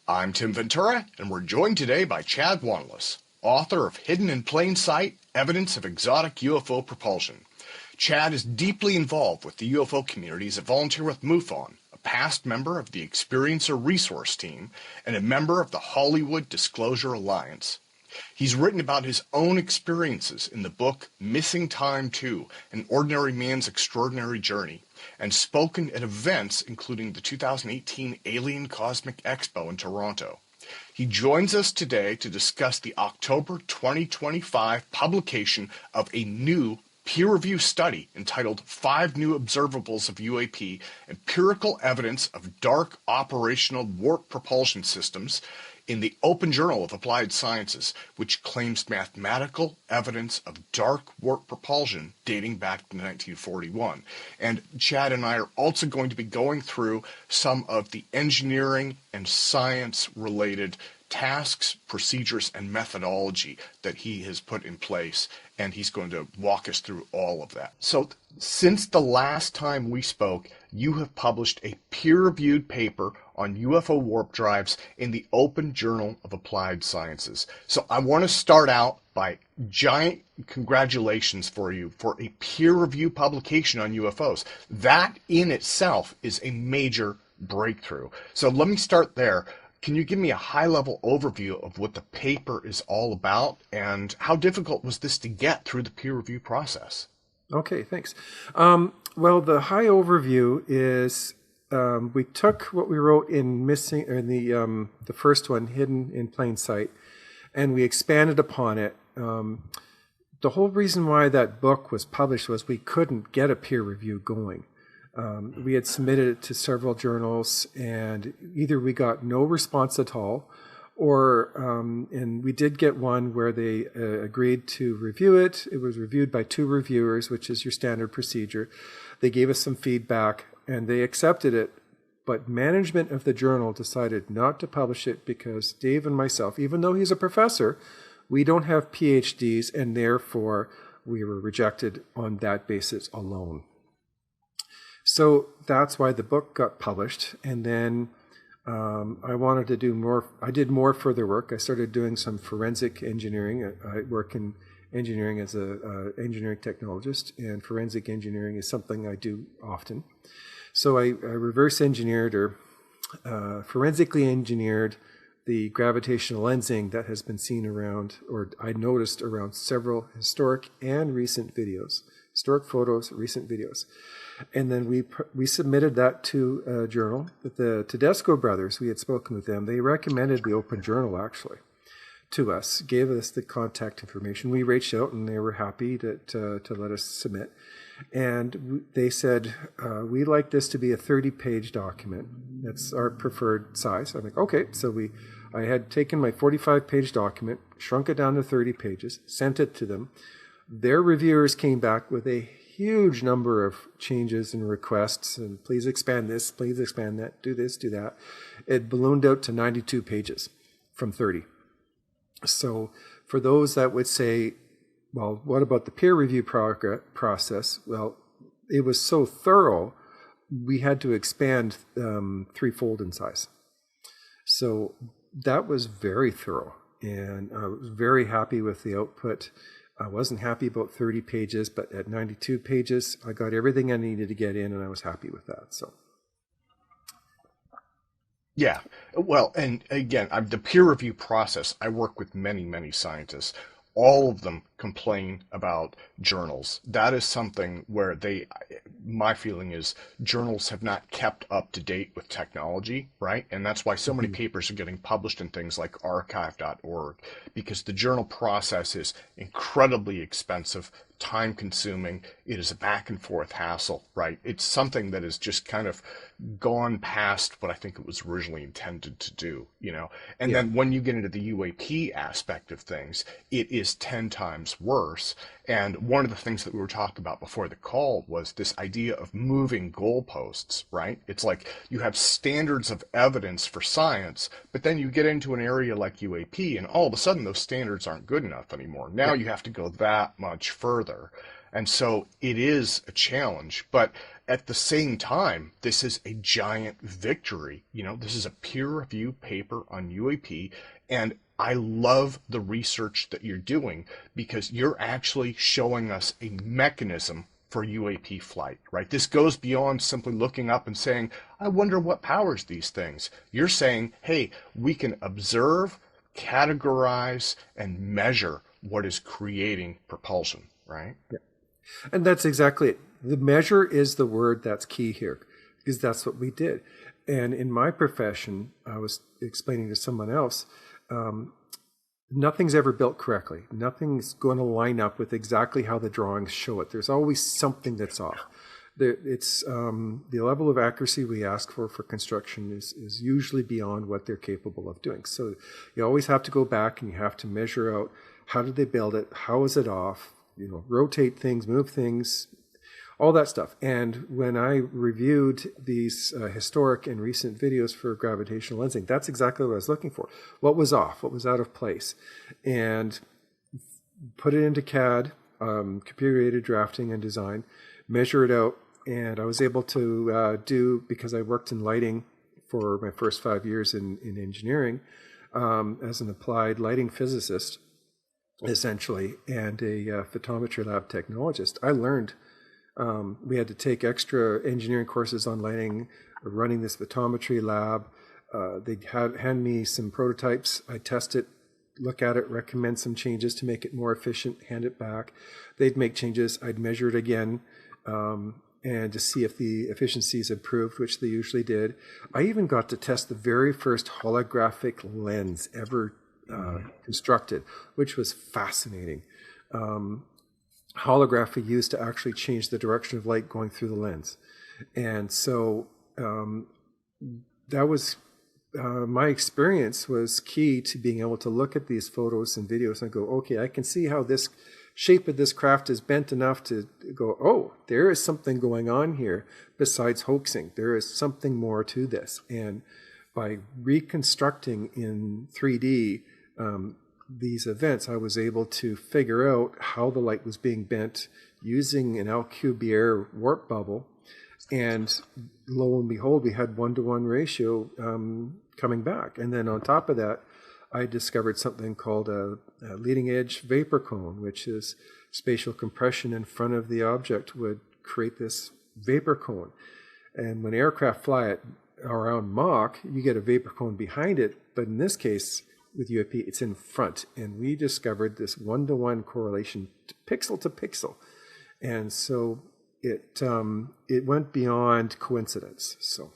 I'm Tim Ventura, and we're joined today by Chad Wanless, author of Hidden in Plain Sight, Evidence of Exotic UFO Propulsion. Chad is deeply involved with the UFO community as a volunteer with MUFON, a past member of the Experiencer Resource Team, and a member of the Hollywood Disclosure Alliance. He's written about his own experiences in the book Missing Time 2, An Ordinary Man's Extraordinary Journey, and spoken at events including the 2018 Alien Cosmic Expo in Toronto. He joins us today to discuss the October 2025 publication of a new peer-reviewed study entitled 5 New Observables of UAP, Empirical Evidence of Dark Operational Warp Propulsion Systems, in the Open Journal of Applied Sciences, which claims mathematical evidence of dark warp propulsion dating back to 1941. And Chad and I are also going to be going through some of the engineering and science-related tasks, procedures, and methodology that he has put in place, and he's going to walk us through all of that. So since the last time we spoke, you have published a peer-reviewed paper on UFO warp drives in the Open Journal of Applied Sciences. So I want to start out by giant congratulations for you for a peer-reviewed publication on UFOs. That in itself is a major breakthrough. So let me start there. Can you give me a high-level overview of what the paper is all about, and how difficult was this to get through the peer review process? Okay, thanks. Well, the high overview is we took what we wrote in the first one, Hidden in Plain Sight, and we expanded upon it. The whole reason why that book was published was we couldn't get a peer review going. We had submitted it to several journals, and either we got no response at all, or and we did get one where they agreed to review it. It was reviewed by 2 reviewers, which is your standard procedure. They gave us some feedback, and they accepted it. But management of the journal decided not to publish it because Dave and myself, even though he's a professor, we don't have PhDs, and therefore we were rejected on that basis alone. So that's why the book got published. And then I wanted to do more. I did more further work. I started doing some forensic engineering. I work in engineering as an engineering technologist, and forensic engineering is something I do often. So I reverse engineered or forensically engineered the gravitational lensing that has been seen around, or I noticed around several historic and recent videos, historic photos, recent videos. And then we submitted that to a journal. The Tedesco brothers, we had spoken with them. They recommended the Open Journal, actually, to us, gave us the contact information. We reached out, and they were happy to let us submit. And they said, we'd like this to be a 30-page document. That's our preferred size. I'm like, okay. So I had taken my 45-page document, shrunk it down to 30 pages, sent it to them. Their reviewers came back with a huge number of changes and requests, and please expand this, please expand that, do this, do that. It ballooned out to 92 pages from 30. So for those that would say, well, what about the peer review process? Well, it was so thorough, we had to expand threefold in size. So that was very thorough, and I was very happy with the output. I wasn't happy about 30 pages, but at 92 pages, I got everything I needed to get in, and I was happy with that. So, yeah, well, and again, the peer review process, I work with many, many scientists. All of them complain about journals. That is something where my feeling is journals have not kept up to date with technology, right? And that's why so many papers are getting published in things like archive.org, because the journal process is incredibly expensive, time consuming. It is a back and forth hassle, right? It's something that has just kind of gone past what I think it was originally intended to do, And then when you get into the UAP aspect of things, it is 10 times worse. And one of the things that we were talking about before the call was this idea of moving goalposts, right? It's like you have standards of evidence for science, but then you get into an area like UAP, and all of a sudden those standards aren't good enough anymore. Now you have to go that much further. And so it is a challenge, but at the same time, this is a giant victory. This is a peer-reviewed paper on UAP, and I love the research that you're doing because you're actually showing us a mechanism for UAP flight, right? This goes beyond simply looking up and saying, I wonder what powers these things. You're saying, hey, we can observe, categorize, and measure what is creating propulsion, right? Yeah. And that's exactly it. The measure is the word that's key here, because that's what we did. And in my profession, I was explaining to someone else, nothing's ever built correctly. Nothing's going to line up with exactly how the drawings show it. There's always something that's off. It's the level of accuracy we ask for construction is usually beyond what they're capable of doing. So you always have to go back and you have to measure out, how did they build it? How is it off? Rotate things, move things, all that stuff. And when I reviewed these historic and recent videos for gravitational lensing, that's exactly what I was looking for. What was off? What was out of place? And put it into CAD, computer-aided drafting and design, measure it out, and I was able to because I worked in lighting for my first 5 years in engineering as an applied lighting physicist, essentially, and a photometry lab technologist. I learned we had to take extra engineering courses on lighting, running this photometry lab. They'd hand me some prototypes. I'd test it, look at it, recommend some changes to make it more efficient, hand it back. They'd make changes. I'd measure it again and to see if the efficiencies improved, which they usually did. I even got to test the very first holographic lens ever constructed, which was fascinating. Holography used to actually change the direction of light going through the lens. And so that was my experience was key to being able to look at these photos and videos and go, okay, I can see how this shape of this craft is bent enough to go, oh, there is something going on here besides hoaxing. There is something more to this. And by reconstructing in 3D these events, I was able to figure out how the light was being bent using an Alcubierre warp bubble. And lo and behold, we had 1-to-1 ratio coming back. And then on top of that, I discovered something called a leading edge vapor cone, which is spatial compression in front of the object would create this vapor cone. And when aircraft fly it around Mach, you get a vapor cone behind it. But in this case, with UAP, it's in front. And we discovered this 1-to-1 correlation pixel to pixel. And so it went beyond coincidence. So.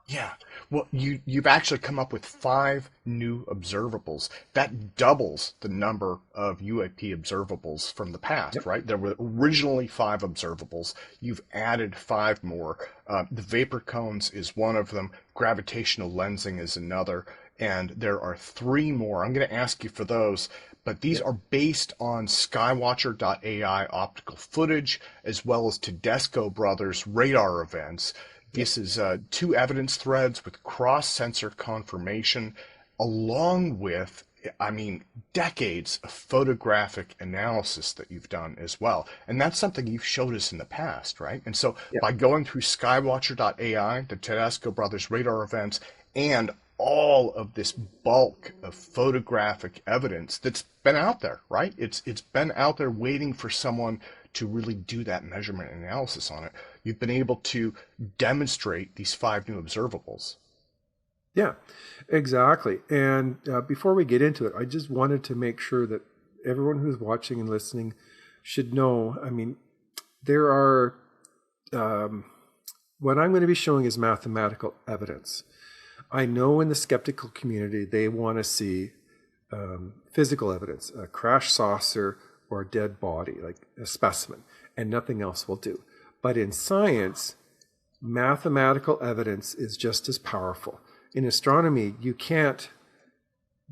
Yeah. Well, you've actually come up with 5 new observables. That doubles the number of UAP observables from the past, yep. Right? There were originally 5 observables. You've added 5 more. The vapor cones is one of them. Gravitational lensing is another. And there are 3 more. I'm going to ask you for those. But these are based on Skywatcher.ai optical footage, as well as Tedesco Brothers radar events. This is 2 evidence threads with cross-sensor confirmation, along with, decades of photographic analysis that you've done as well. And that's something you've showed us in the past, right? And so by going through Skywatcher.ai, the Tedesco Brothers radar events, and all of this bulk of photographic evidence that's been out there, right? It's been out there waiting for someone to really do that measurement analysis on it. You've been able to demonstrate these 5 new observables. Yeah, exactly. And before we get into it, I just wanted to make sure that everyone who's watching and listening should know, there are, what I'm going to be showing is mathematical evidence. I know in the skeptical community, they want to see physical evidence, a crash saucer or a dead body, like a specimen, and nothing else will do. But in science, mathematical evidence is just as powerful. In astronomy, you can't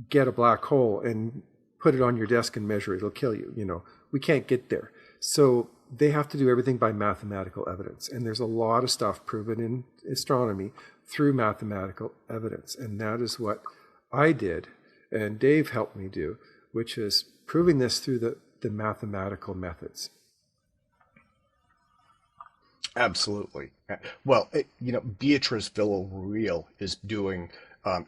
get a black hole and put it on your desk and measure it. It'll kill you. We can't get there. So they have to do everything by mathematical evidence. And there's a lot of stuff proven in astronomy through mathematical evidence. And that is what I did, and Dave helped me do, which is proving this through the mathematical methods. Absolutely. Well, Beatrice Villarreal is doing,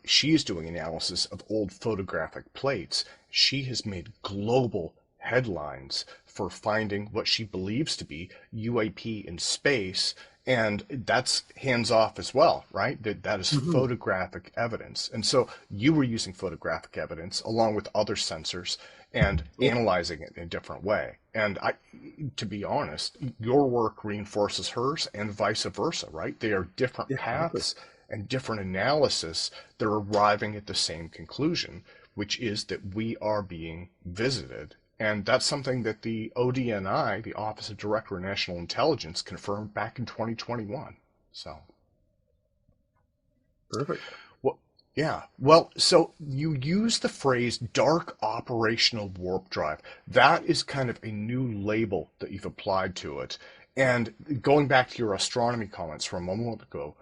she's doing analysis of old photographic plates. She has made global headlines for finding what she believes to be UAP in space, and that's hands off as well, right? That is Hmm. photographic evidence. And so you were using photographic evidence along with other sensors and analyzing it in a different way. And to be honest, your work reinforces hers and vice versa, right? They are different Yeah, exactly. paths and different analysis. They're arriving at the same conclusion, which is that we are being visited. And that's something that the ODNI, the Office of Director of National Intelligence, confirmed back in 2021. So, Perfect. well, yeah. Well, so you use the phrase dark operational warp drive. That is kind of a new label that you've applied to it. And going back to your astronomy comments from a moment ago,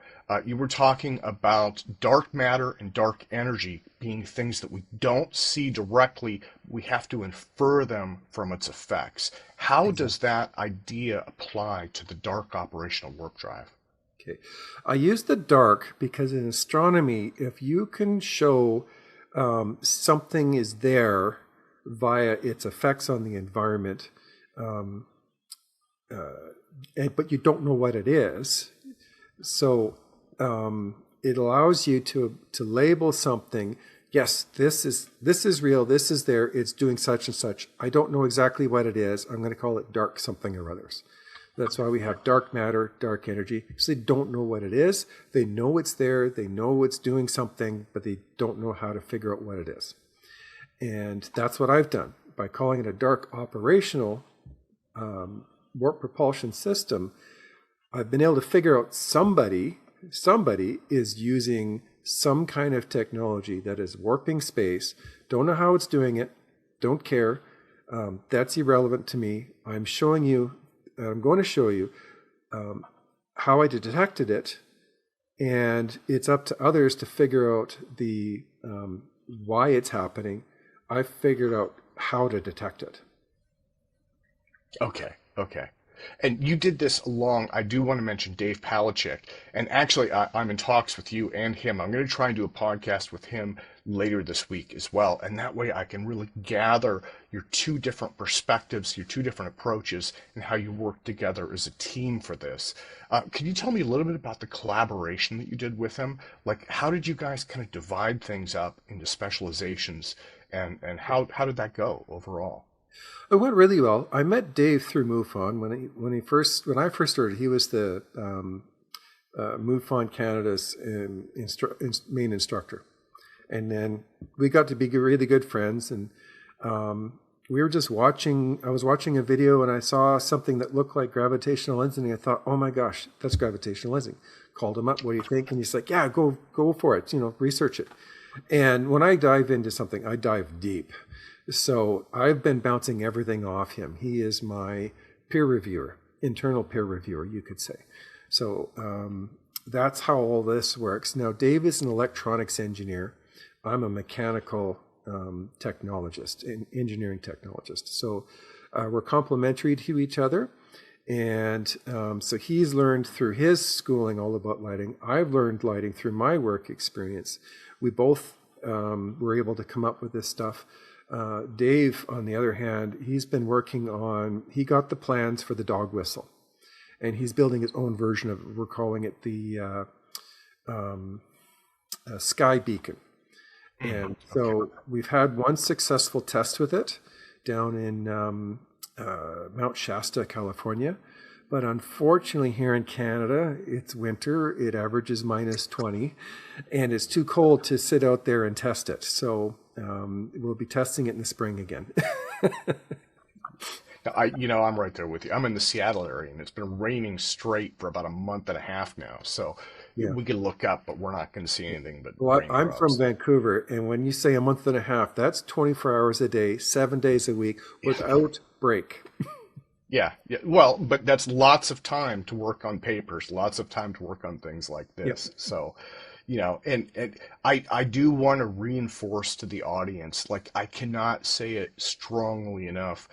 you were talking about dark matter and dark energy being things that we don't see directly. We have to infer them from its effects. How does Exactly. that idea apply to the dark operational warp drive? Okay. I use the dark because in astronomy, if you can show something is there via its effects on the environment, um, but you don't know what it is, so it allows you to label something. Yes, this is real. This is there. It's doing such and such. I don't know exactly what it is. I'm going to call it dark something or others. That's why we have dark matter, dark energy, because they don't know what it is. They know it's there. They know it's doing something, but they don't know how to figure out what it is. And that's what I've done by calling it a dark operational warp propulsion system. I've been able to figure out somebody is using some kind of technology that is warping space. Don't know how it's doing it. Don't care. That's irrelevant to me. I'm going to show you how I detected it, and it's up to others to figure out the why it's happening. I figured out how to detect it. Okay, okay. And you did this along, I do want to mention Dave Palachik. And actually, I'm in talks with you and him. I'm going to try and do a podcast with him later this week as well. And that way I can really gather your two different perspectives, your two different approaches, and how you work together as a team for this. Can you tell me a little bit about the collaboration that you did with him? Like, how did you guys kind of divide things up into specializations, and how did that go overall? It went really well. I met Dave through MUFON when I first started. He was the MUFON Canada's main instructor, and then we got to be really good friends. And we were just watching. I was watching a video, and I saw something that looked like gravitational lensing. And I thought, oh my gosh, that's gravitational lensing. Called him up. What do you think? And he's like, yeah, go for it. Research it. And when I dive into something, I dive deep. So I've been bouncing everything off him. He is my peer reviewer, internal peer reviewer, you could say. So that's how all this works. Now, Dave is an electronics engineer. I'm a mechanical technologist, an engineering technologist. So we're complementary to each other. And so he's learned through his schooling all about lighting. I've learned lighting through my work experience. We both were able to come up with this stuff. Dave, on the other hand, he got the plans for the dog whistle, and he's building his own version of it. We're calling it the Sky Beacon. And Okay. so we've had one successful test with it down in Mount Shasta, California. But unfortunately, here in Canada, it's winter. It averages minus 20, and it's too cold to sit out there and test it. So we'll be testing it in the spring again. I'm right there with you. I'm in the Seattle area, and it's been raining straight for about a month and a half now. So Yeah. we could look up, but we're not going to see anything but Well, I'm from raindrops. Vancouver, and when you say a month and a half, that's 24 hours a day, 7 days a week, without break. Yeah, yeah. Well, but that's lots of time to work on papers, lots of time to work on things like Yep. this. So, and I do want to reinforce to the audience, like I cannot say it strongly enough.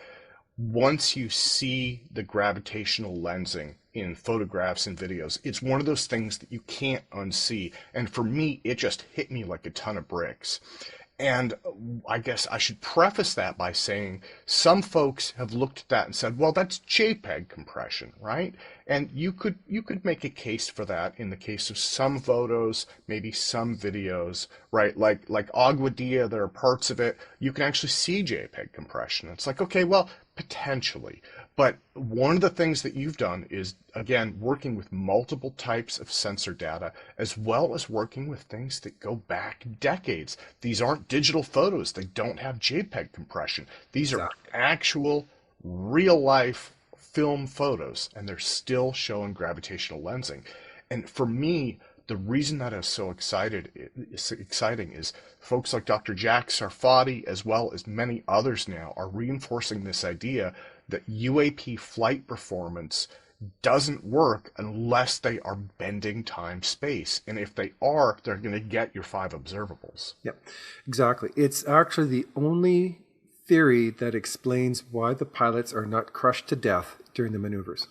once you see the gravitational lensing in photographs and videos, it's one of those things that you can't unsee. And for me, it just hit me like a ton of bricks. And I guess I should preface that by saying some folks have looked at that and said, well, that's JPEG compression, right? And you could make a case for that in the case of some photos, maybe some videos, right? Like Agua Dia, there are parts of it, you can actually see JPEG compression. It's like, okay, well, potentially. But one of the things that you've done is, again, working with multiple types of sensor data, as well as working with things that go back decades. These aren't digital photos. They don't have JPEG compression. These are actual, real-life film photos, and they're still showing gravitational lensing. And for me, the reason that is so exciting is folks like Dr. Jack Sarfati, as well as many others now, are reinforcing this idea that UAP flight performance doesn't work unless they are bending time-space. And if they are, they're going to get your 5 observables. Yeah, exactly. It's actually the only theory that explains why the pilots are not crushed to death during the maneuvers.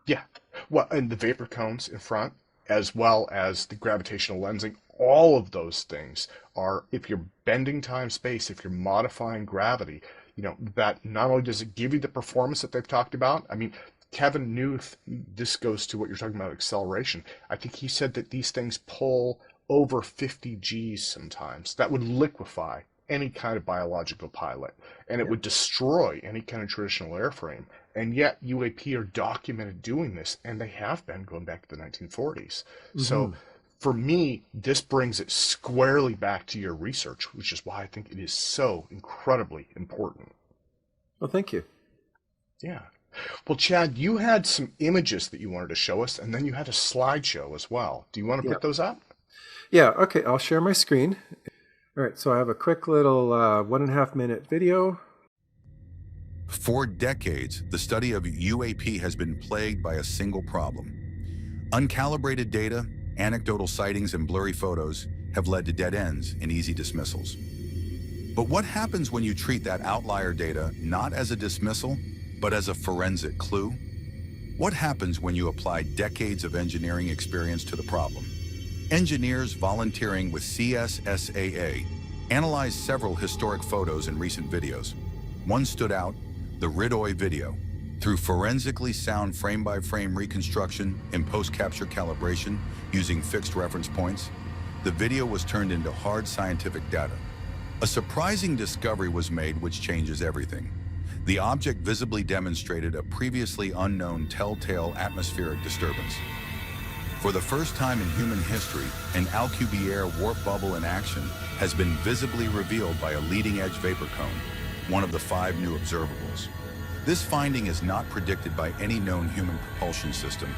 Yeah. Well, and the vapor cones in front, as well as the gravitational lensing, all of those things are, if you're bending time-space, if you're modifying gravity, that not only does it give you the performance that they've talked about. I mean, Kevin Newth, this goes to what you're talking about, acceleration. I think he said that these things pull over 50 Gs sometimes. That would liquefy any kind of biological pilot, and it would destroy any kind of traditional airframe. And yet UAP are documented doing this, and they have been going back to the 1940s. Mm-hmm. So for me, this brings it squarely back to your research, which is why I think it is so incredibly important. Well, thank you. Yeah. Well, Chad, you had some images that you wanted to show us, and then you had a slideshow as well. Do you want to put those up? Yeah, okay. I'll share my screen. All right, so I have a quick little 1.5 minute video. For decades, the study of UAP has been plagued by a single problem. Uncalibrated data, anecdotal sightings, and blurry photos have led to dead ends and easy dismissals. But what happens when you treat that outlier data not as a dismissal, but as a forensic clue? What happens when you apply decades of engineering experience to the problem? Engineers volunteering with CSSAA analyzed several historic photos and recent videos. One stood out, the Ridoy video. Through forensically sound frame-by-frame reconstruction and post-capture calibration using fixed reference points, the video was turned into hard scientific data. A surprising discovery was made which changes everything. The object visibly demonstrated a previously unknown telltale atmospheric disturbance. For the first time in human history, an Alcubierre warp bubble in action has been visibly revealed by a leading-edge vapor cone, one of the 5 new observables. This finding is not predicted by any known human propulsion system,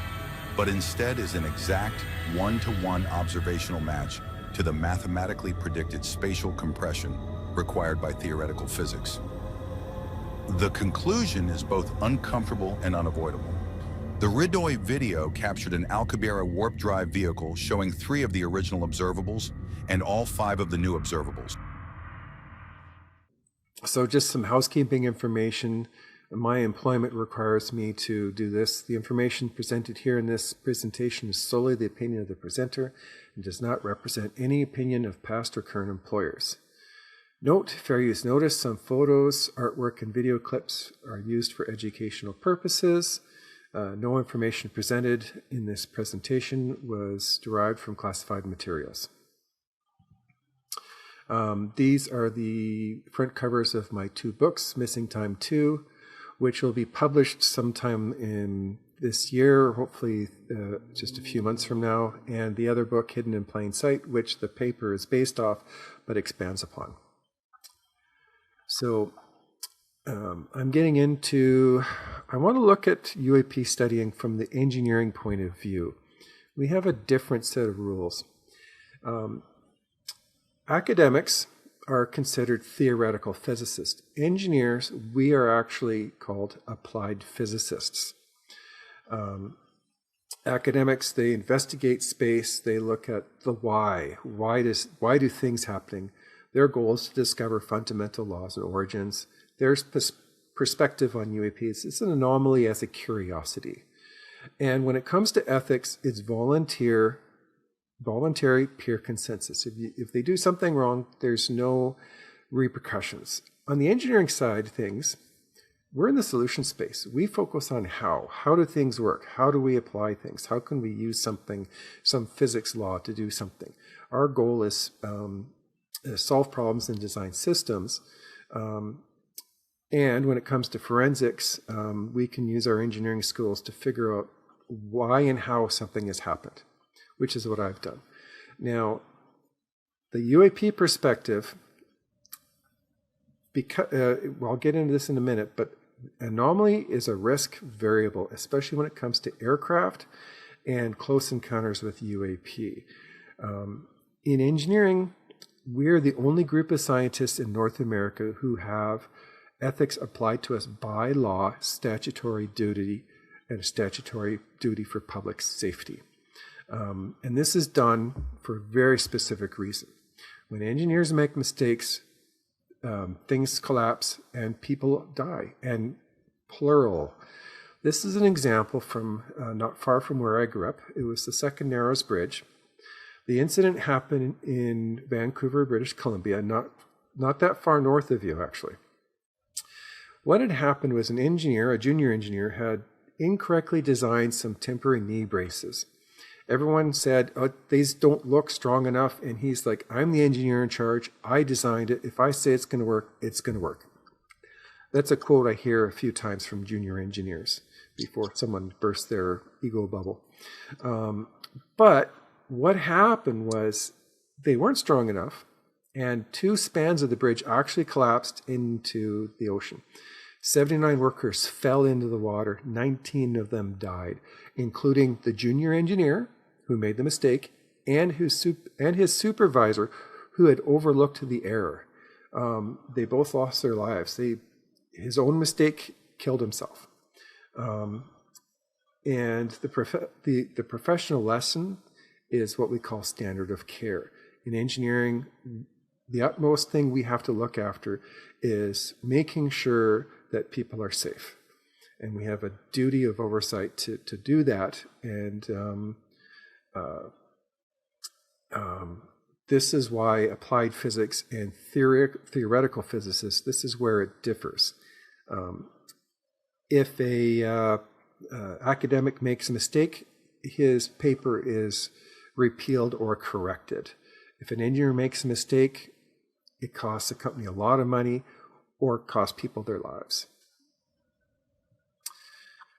but instead is an exact one-to-one observational match to the mathematically predicted spatial compression required by theoretical physics. The conclusion is both uncomfortable and unavoidable. The Ridoy video captured an Alcubierre warp drive vehicle showing 3 of the original observables and all 5 of the new observables. So just some housekeeping information. My employment requires me to do this. The information presented here in this presentation is solely the opinion of the presenter and does not represent any opinion of past or current employers. Note, fair use notice, some photos, artwork, and video clips are used for educational purposes. No information presented in this presentation was derived from classified materials. These are the front covers of my 2 books, Missing Time 2, which will be published sometime in this year, hopefully just a few months from now, and the other book, Hidden in Plain Sight, which the paper is based off but expands upon. So I'm getting into, I want to look at UAP studying from the engineering point of view. We have a different set of rules. Academics are considered theoretical physicists. Engineers, we are actually called applied physicists. Academics, they investigate space, they look at the why. Why do things happening? Their goal is to discover fundamental laws and origins. Their perspective on UAPs. It's an anomaly as a curiosity. And when it comes to ethics, it's voluntary peer consensus. If they do something wrong, there's no repercussions. On the engineering side of things, we're in the solution space. We focus on how. How do things work? How do we apply things? How can we use something, some physics law to do something? Our goal is solve problems and design systems. And when it comes to forensics, we can use our engineering skills to figure out why and how something has happened, which is what I've done. Now, the UAP perspective, because, well, I'll get into this in a minute, but anomaly is a risk variable, especially when it comes to aircraft and close encounters with UAP. In engineering, we're the only group of scientists in North America who have ethics applied to us by law, statutory duty, and a statutory duty for public safety. And this is done for a very specific reason. When engineers make mistakes, things collapse and people die, and plural. This is an example from not far from where I grew up. It was the Second Narrows Bridge. The incident happened in Vancouver, British Columbia, not that far north of you, actually. What had happened was an engineer, a junior engineer, had incorrectly designed some temporary knee braces. Everyone said, oh, these don't look strong enough. And he's like, I'm the engineer in charge. I designed it. If I say it's going to work, it's going to work. That's a quote I hear a few times from junior engineers before someone bursts their ego bubble. But what happened was they weren't strong enough, and 2 spans of the bridge actually collapsed into the ocean. 79 workers fell into the water. 19 of them died, including the junior engineer who made the mistake and his supervisor who had overlooked the error. They both lost their lives. His own mistake killed himself. And the professional lesson is what we call standard of care. In engineering, the utmost thing we have to look after is making sure that people are safe. And we have a duty of oversight to do that. And this is why applied physics and theoretical physicists, this is where it differs. If a academic makes a mistake, his paper is repealed or corrected. If an engineer makes a mistake, it costs the company a lot of money or costs people their lives.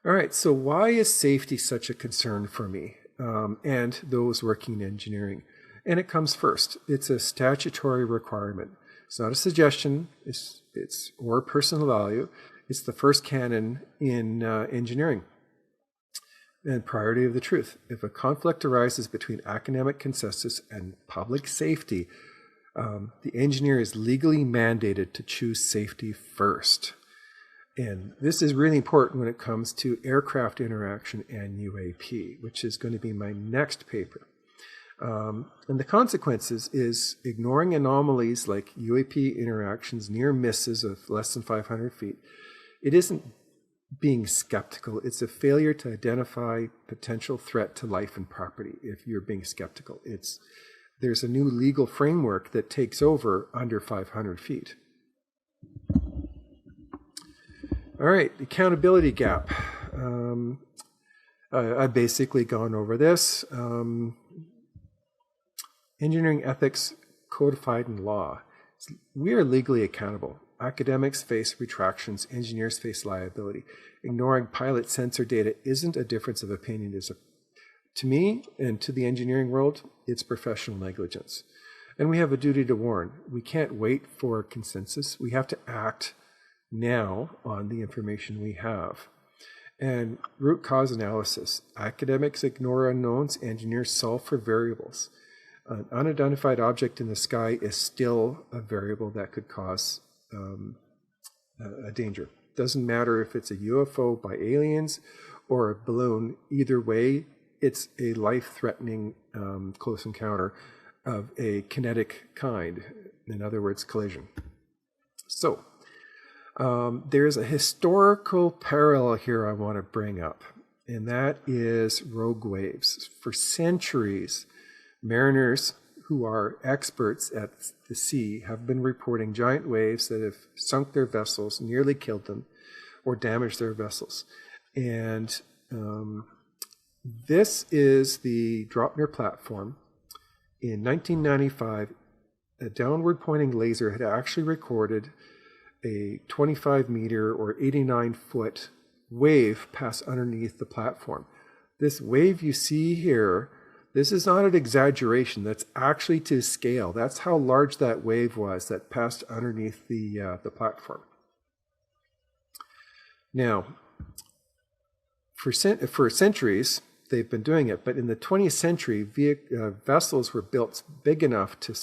All right, so why is safety such a concern for me and those working in engineering? And it comes first. It's a statutory requirement. It's not a suggestion, it's or personal value. It's the first canon in engineering. And priority of the truth. If a conflict arises between academic consensus and public safety, the engineer is legally mandated to choose safety first. And this is really important when it comes to aircraft interaction and UAP, which is going to be my next paper. And the consequences is ignoring anomalies like UAP interactions, near misses of less than 500 feet. It isn't being skeptical. It's a failure to identify potential threat to life and property if you're being skeptical. There's a new legal framework that takes over under 500 feet. All right, accountability gap. I've basically gone over this. Engineering ethics codified in law. We are legally accountable. Academics face retractions, engineers face liability. Ignoring pilot sensor data isn't a difference of opinion. To me and to the engineering world, it's professional negligence. And we have a duty to warn. We can't wait for consensus. We have to act now on the information we have. And root cause analysis. Academics ignore unknowns, engineers solve for variables. An unidentified object in the sky is still a variable that could cause a danger. Doesn't matter if it's a UFO by aliens or a balloon. Either way, it's a life-threatening close encounter of a kinetic kind. In other words, collision. So, There's a historical parallel here I want to bring up, and that is rogue waves. For centuries, mariners who are experts at the sea have been reporting giant waves that have sunk their vessels, nearly killed them, or damaged their vessels. And this is the Dropner platform. In 1995, a downward pointing laser had actually recorded a 25 meter or 89 foot wave pass underneath the platform. This wave you see here, this is not an exaggeration, that's actually to scale. That's how large that wave was that passed underneath the platform. Now, for centuries, they've been doing it, but in the 20th century, vessels were built big enough to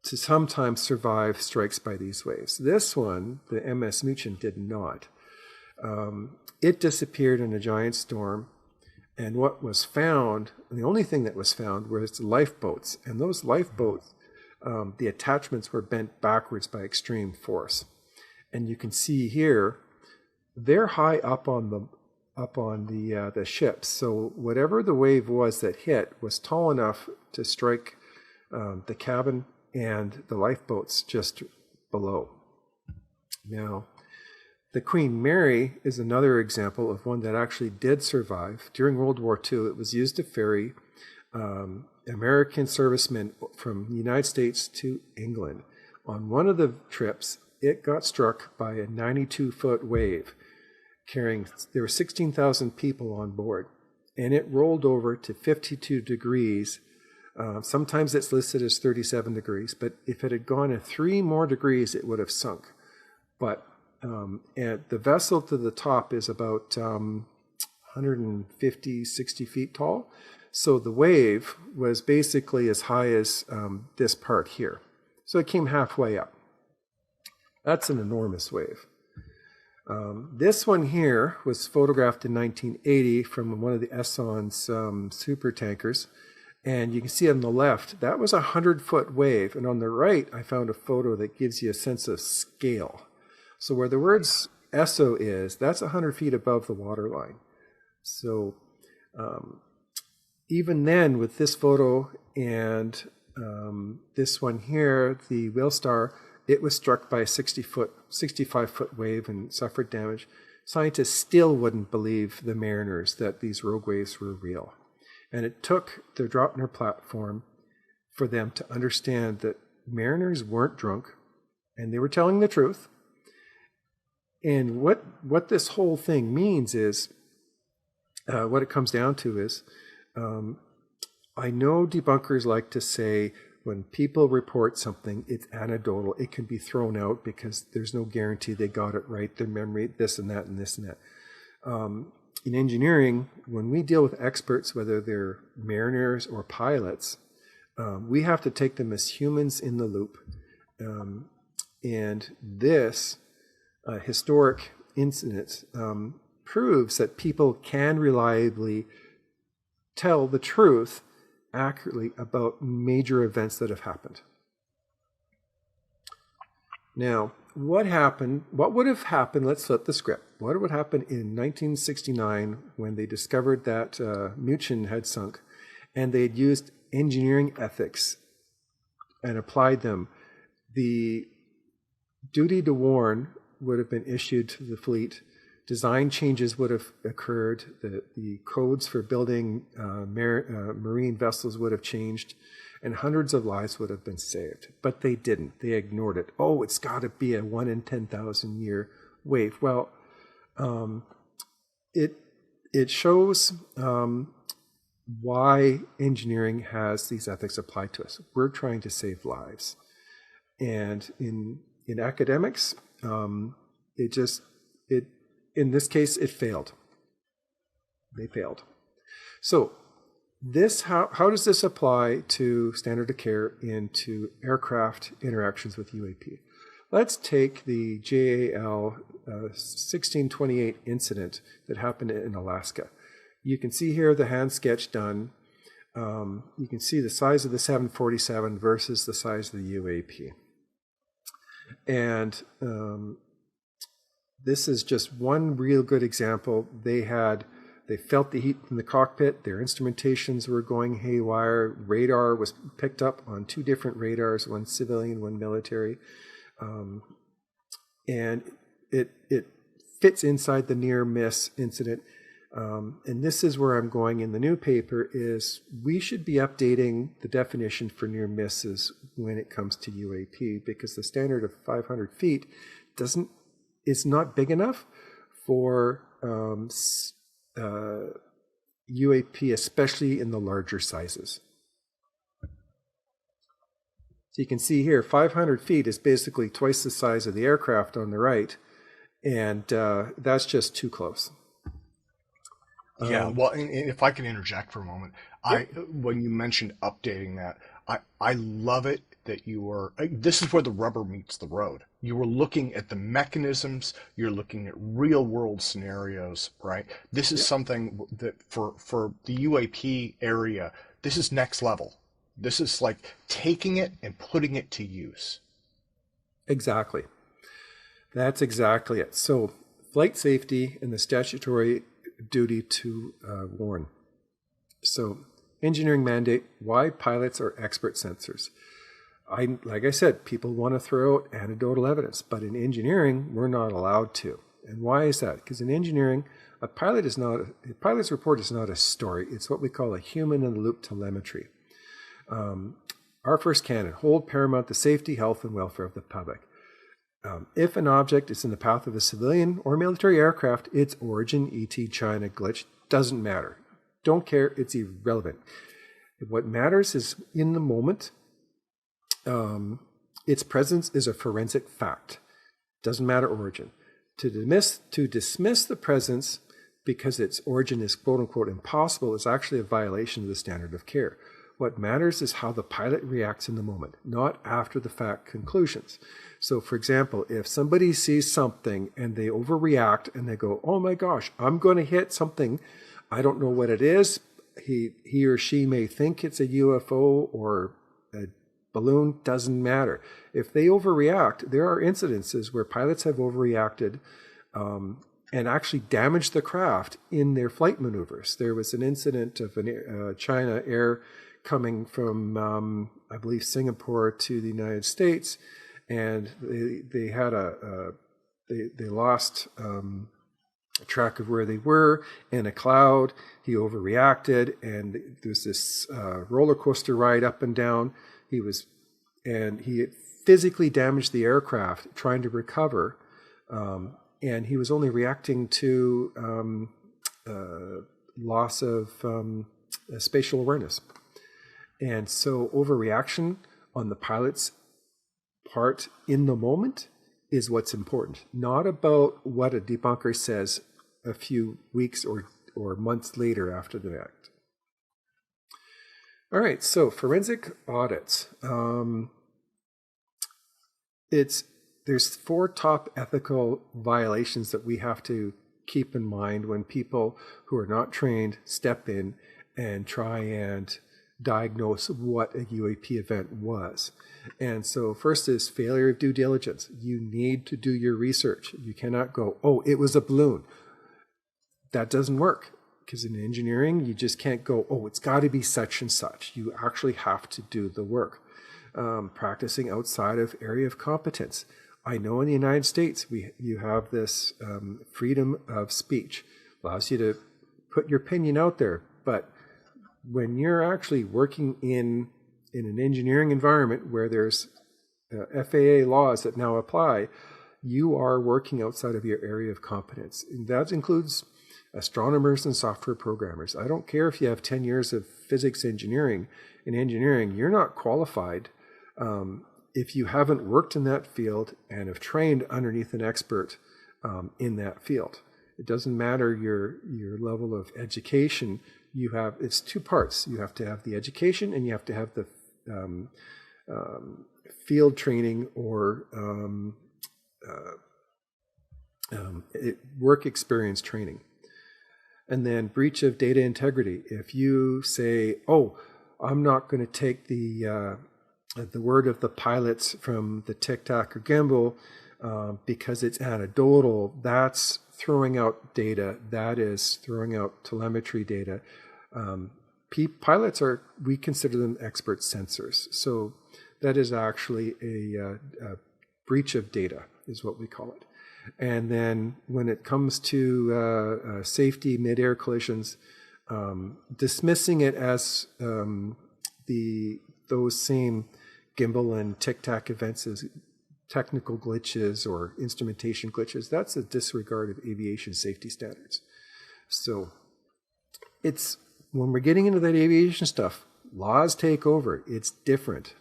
sometimes survive strikes by these waves. This one, the MS Muchen, did not. It disappeared in a giant storm, and what was found, the only thing that was found, was lifeboats. And those lifeboats, the attachments were bent backwards by extreme force. And you can see here, they're high up on the ships. So whatever the wave was that hit was tall enough to strike the cabin and the lifeboats just below. Now, the Queen Mary is another example of one that actually did survive. During World War II, it was used to ferry American servicemen from the United States to England. On one of the trips, it got struck by a 92-foot wave. There were 16,000 people on board, and it rolled over to 52 degrees. Sometimes it's listed as 37 degrees, but if it had gone 3 more degrees, it would have sunk. But and the vessel to the top is about 150, 60 feet tall. So the wave was basically as high as this part here. So it came halfway up. That's an enormous wave. This one here was photographed in 1980 from one of the Esson's super tankers. And you can see on the left, that was a 100-foot wave. And on the right, I found a photo that gives you a sense of scale. So where the words Esso is, that's 100 feet above the waterline. So even then, with this photo and this one here, the Whale Star, it was struck by a 65-foot wave and suffered damage. Scientists still wouldn't believe the mariners that these rogue waves were real. And it took the Dropner platform for them to understand that mariners weren't drunk and they were telling the truth. And what this whole thing means is, what it comes down to is, I know debunkers like to say, when people report something, it's anecdotal. It can be thrown out because there's no guarantee they got it right, their memory, this and that and this and that. In engineering, when we deal with experts, whether they're mariners or pilots, we have to take them as humans in the loop. And this historic incident proves that people can reliably tell the truth accurately about major events that have happened. Now, what would have happened, let's flip the script. What would happen in 1969 when they discovered that Muchen had sunk and they had used engineering ethics and applied them? The duty to warn would have been issued to the fleet. Design changes would have occurred. The codes for building marine vessels would have changed, and hundreds of lives would have been saved. But they didn't. They ignored it. Oh, it's got to be a 1 in 10,000 year wave. Well, it shows why engineering has these ethics applied to us. We're trying to save lives, and in academics, in this case, it failed. They failed. So how does this apply to standard of care into aircraft interactions with UAP? Let's take the JAL 1628 incident that happened in Alaska. You can see here the hand sketch done. You can see the size of the 747 versus the size of the UAP. And this is just one real good example. They felt the heat in the cockpit. Their instrumentations were going haywire. Radar was picked up on 2 different radars, one civilian, one military. And it fits inside the near miss incident. And this is where I'm going in the new paper, is we should be updating the definition for near misses when it comes to UAP, because the standard of 500 feet is not big enough for UAP, especially in the larger sizes. So you can see here, 500 feet is basically twice the size of the aircraft on the right, and that's just too close. Yeah, well, and if I can interject for a moment, when you mentioned updating that, I love it that you were, this is where the rubber meets the road. You were looking at the mechanisms, you're looking at real world scenarios, right? This is something that for the UAP area, this is next level. This is like taking it and putting it to use. Exactly. That's exactly it. So flight safety and the statutory duty to warn. So engineering mandate, why pilots are expert sensors. Like I said, people want to throw out anecdotal evidence, but in engineering, we're not allowed to. And why is that? Because in engineering, a pilot's report is not a story. It's what we call a human-in-the-loop telemetry. Our first canon, hold paramount the safety, health, and welfare of the public. If an object is in the path of a civilian or military aircraft, its origin, e.t. China glitch, doesn't matter. Don't care, it's irrelevant. What matters is in the moment, its presence is a forensic fact. Doesn't matter origin. To dismiss the presence because its origin is quote-unquote impossible is actually a violation of the standard of care. What matters is how the pilot reacts in the moment, not after the fact conclusions. So for example, if somebody sees something and they overreact and they go, oh my gosh, I'm going to hit something, I don't know what it is. He or she may think it's a UFO or a balloon, doesn't matter. If they overreact, there are incidences where pilots have overreacted and actually damaged the craft in their flight maneuvers. There was an incident of China Air coming from, I believe, Singapore to the United States, and they had they lost track of where they were in a cloud. He overreacted, and there was this roller coaster ride up and down. He physically damaged the aircraft trying to recover, and he was only reacting to loss of spatial awareness. And so overreaction on the pilot's part in the moment is what's important, not about what a debunker says a few weeks or months later after the fact. All right, so forensic audits. There's 4 top ethical violations that we have to keep in mind when people who are not trained step in and try and diagnose what a UAP event was. And so first is failure of due diligence. You need to do your research. You cannot go, oh, it was a balloon. That doesn't work, because in engineering, you just can't go, oh, it's got to be such and such. You actually have to do the work. Practicing outside of area of competence. I know in the United States, you have this freedom of speech. Allows you to put your opinion out there, but when you're actually working in an engineering environment where there's FAA laws that now apply, you are working outside of your area of competence. And that includes astronomers and software programmers. I don't care if you have 10 years of physics engineering. In engineering, you're not qualified if you haven't worked in that field and have trained underneath an expert in that field. It doesn't matter your level of education. It's 2 parts. You have to have the education and you have to have the field training or work experience training. And then breach of data integrity. If you say, oh, I'm not going to take the the word of the pilots from the Tic Tac or gimbal, because it's anecdotal, that's throwing out data. That is throwing out telemetry data. Pilots we consider them expert censors. So that is actually a breach of data, is what we call it. And then when it comes to safety mid-air collisions, dismissing it as those same gimbal and tic-tac events as technical glitches or instrumentation glitches, that's a disregard of aviation safety standards. So it's when we're getting into that aviation stuff, laws take over. It's different.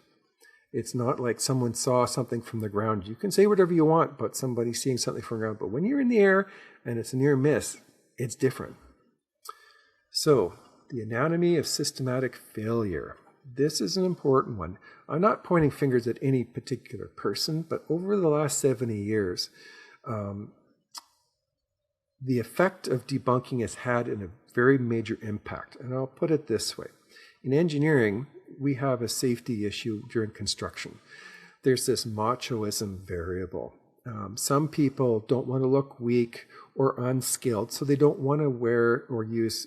It's not like someone saw something from the ground. You can say whatever you want about somebody seeing something from the ground, but when you're in the air and it's a near miss, it's different. So, the anatomy of systematic failure. This is an important one. I'm not pointing fingers at any particular person, but over the last 70 years, the effect of debunking has had a very major impact. And I'll put it this way. In engineering, we have a safety issue during construction. There's this machoism variable. Some people don't want to look weak or unskilled, so they don't want to wear or use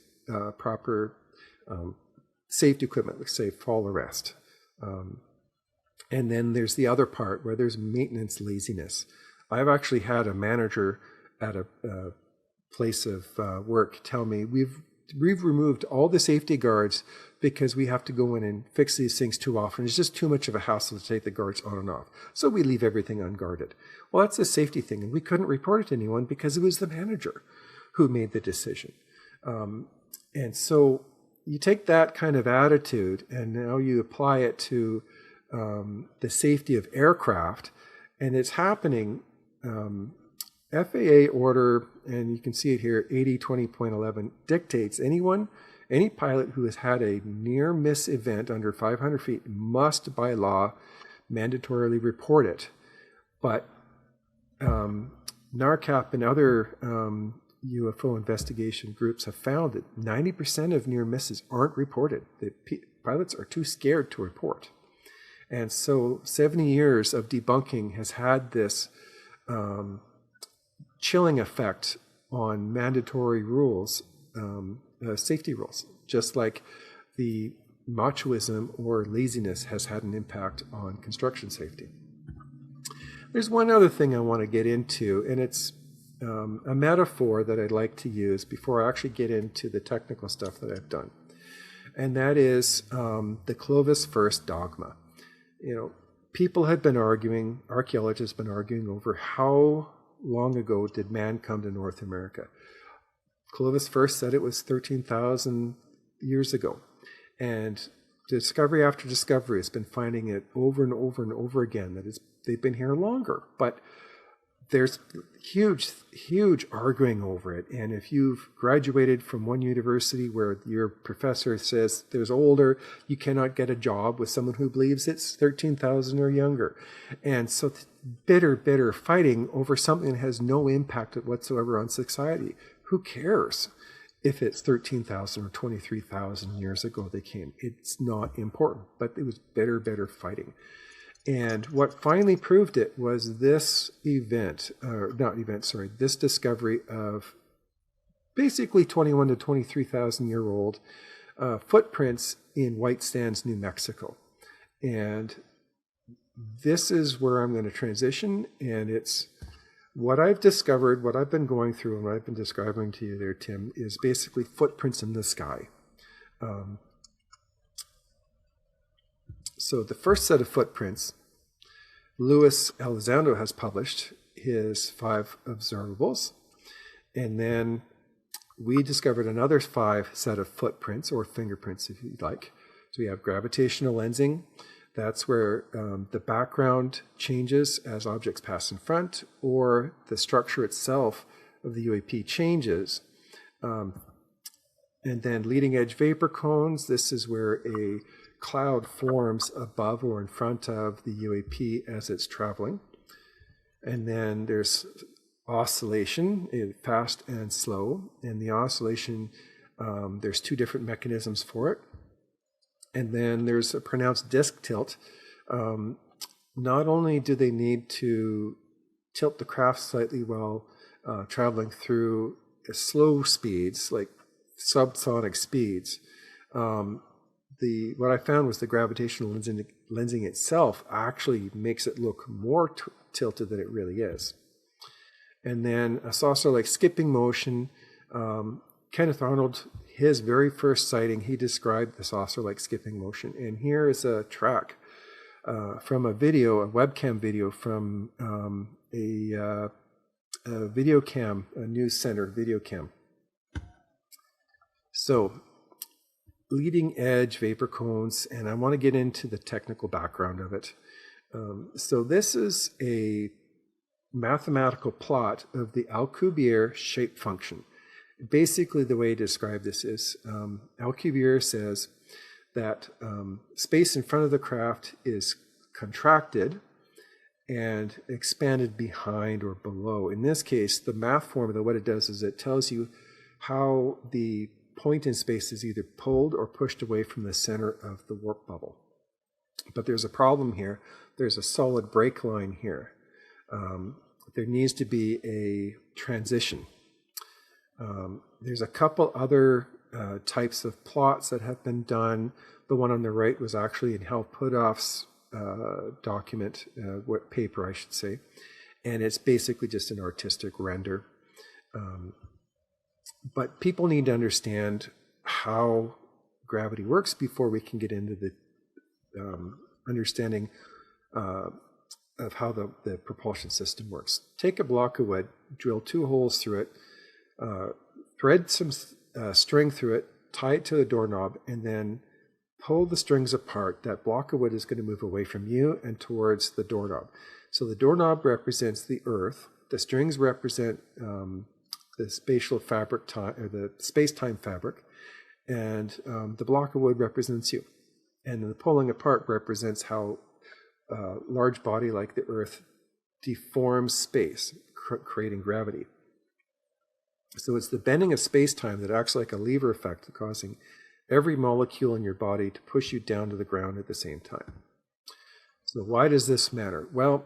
proper safety equipment, like say fall arrest. And then there's the other part where there's maintenance laziness. I've actually had a manager at a place of work tell me, we've removed all the safety guards because we have to go in and fix these things too often. It's just too much of a hassle to take the guards on and off. So we leave everything unguarded. Well, that's a safety thing. And we couldn't report it to anyone because it was the manager who made the decision. And so you take that kind of attitude and now you apply it to the safety of aircraft. And it's happening. FAA order, and you can see it here, 8020.11, dictates any pilot who has had a near-miss event under 500 feet must, by law, mandatorily report it. But NARCAP and other UFO investigation groups have found that 90% of near misses aren't reported. The pilots are too scared to report. And so 70 years of debunking has had this chilling effect on mandatory rules, safety rules, just like the machoism or laziness has had an impact on construction safety. There's one other thing I want to get into, and it's a metaphor that I'd like to use before I actually get into the technical stuff that I've done. And that is the Clovis first dogma. You know, people had been arguing, archaeologists have been arguing over how long ago did man come to North America. Clovis first said it was 13,000 years ago. And discovery after discovery has been finding it over and over and over again that they've been here longer. But there's huge arguing over it. And if you've graduated from one university where your professor says there's older, you cannot get a job with someone who believes it's 13,000 or younger. And so bitter fighting over something that has no impact whatsoever on society. Who cares if it's 13,000 or 23,000 years ago they came? It's not important, but it was bitter fighting. And what finally proved it was this this discovery of basically 21 to 23,000 year old footprints in White Sands, New Mexico. And this is where I'm going to transition, and it's what I've discovered, what I've been going through, and what I've been describing to you there, Tim, is basically footprints in the sky. So the first set of footprints, Luis Elizondo has published his 5 observables, and then we discovered another 5 set of footprints, or fingerprints if you'd like. So we have gravitational lensing. That's where the background changes as objects pass in front, or the structure itself of the UAP changes. And then leading edge vapor cones, this is where a cloud forms above or in front of the UAP as it's traveling. And then there's oscillation, fast and slow. And the oscillation, there's 2 different mechanisms for it. And then there's a pronounced disk tilt, Not only do they need to tilt the craft slightly while traveling through slow speeds, like subsonic speeds, what I found was the gravitational lensing itself actually makes it look more tilted than it really is. And then a saucer-like skipping motion. Kenneth Arnold, his very first sighting, he described the saucer-like skipping motion. And here is a track from a video, a webcam video from a video cam, a news center video cam. So, leading edge vapor cones, and I want to get into the technical background of it. So this is a mathematical plot of the Alcubierre shape function. Basically, the way to describe this is Alcubierre says that space in front of the craft is contracted and expanded behind or below. In this case, the math formula, what it does is it tells you how the point in space is either pulled or pushed away from the center of the warp bubble. But there's a problem here. There's a solid break line here. There needs to be a transition. There's a couple other types of plots that have been done. The one on the right was actually in Hal Puthoff's document, paper I should say, and it's basically just an artistic render. But people need to understand how gravity works before we can get into the understanding of how the propulsion system works. Take a block of wood, drill 2 holes through it, thread some string through it, tie it to the doorknob, and then pull the strings apart. That block of wood is going to move away from you and towards the doorknob. So the doorknob represents the Earth. The strings represent the spatial fabric time, or the space-time fabric, and the block of wood represents you. And the pulling apart represents how a large body like the Earth deforms space, creating gravity. So it's the bending of space-time that acts like a lever effect, causing every molecule in your body to push you down to the ground at the same time. So why does this matter? Well,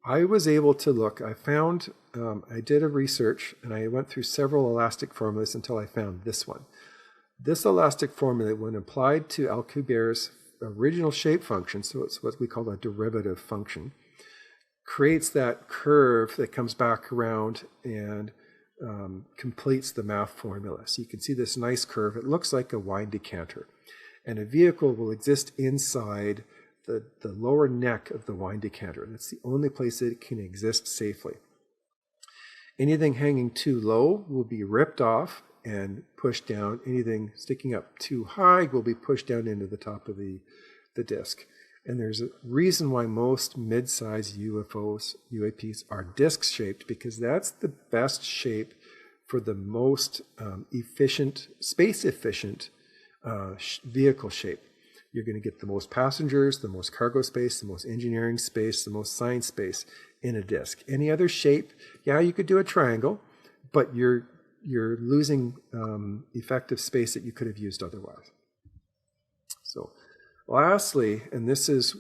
I was able to look, I did a research and I went through several elastic formulas until I found this one. This elastic formula, when applied to Alcubierre's original shape function, so it's what we call a derivative function, creates that curve that comes back around and completes the math formula. So you can see this nice curve. It looks like a wine decanter. And a vehicle will exist inside the lower neck of the wine decanter. That's the only place that it can exist safely. Anything hanging too low will be ripped off and pushed down. Anything sticking up too high will be pushed down into the top of the disc. And there's a reason why most mid-size UFOs, UAPs, are disc-shaped, because that's the best shape for the most efficient, space-efficient vehicle shape. You're going to get the most passengers, the most cargo space, the most engineering space, the most science space in a disc. Any other shape, yeah, you could do a triangle, but you're losing effective space that you could have used otherwise. So lastly, and this is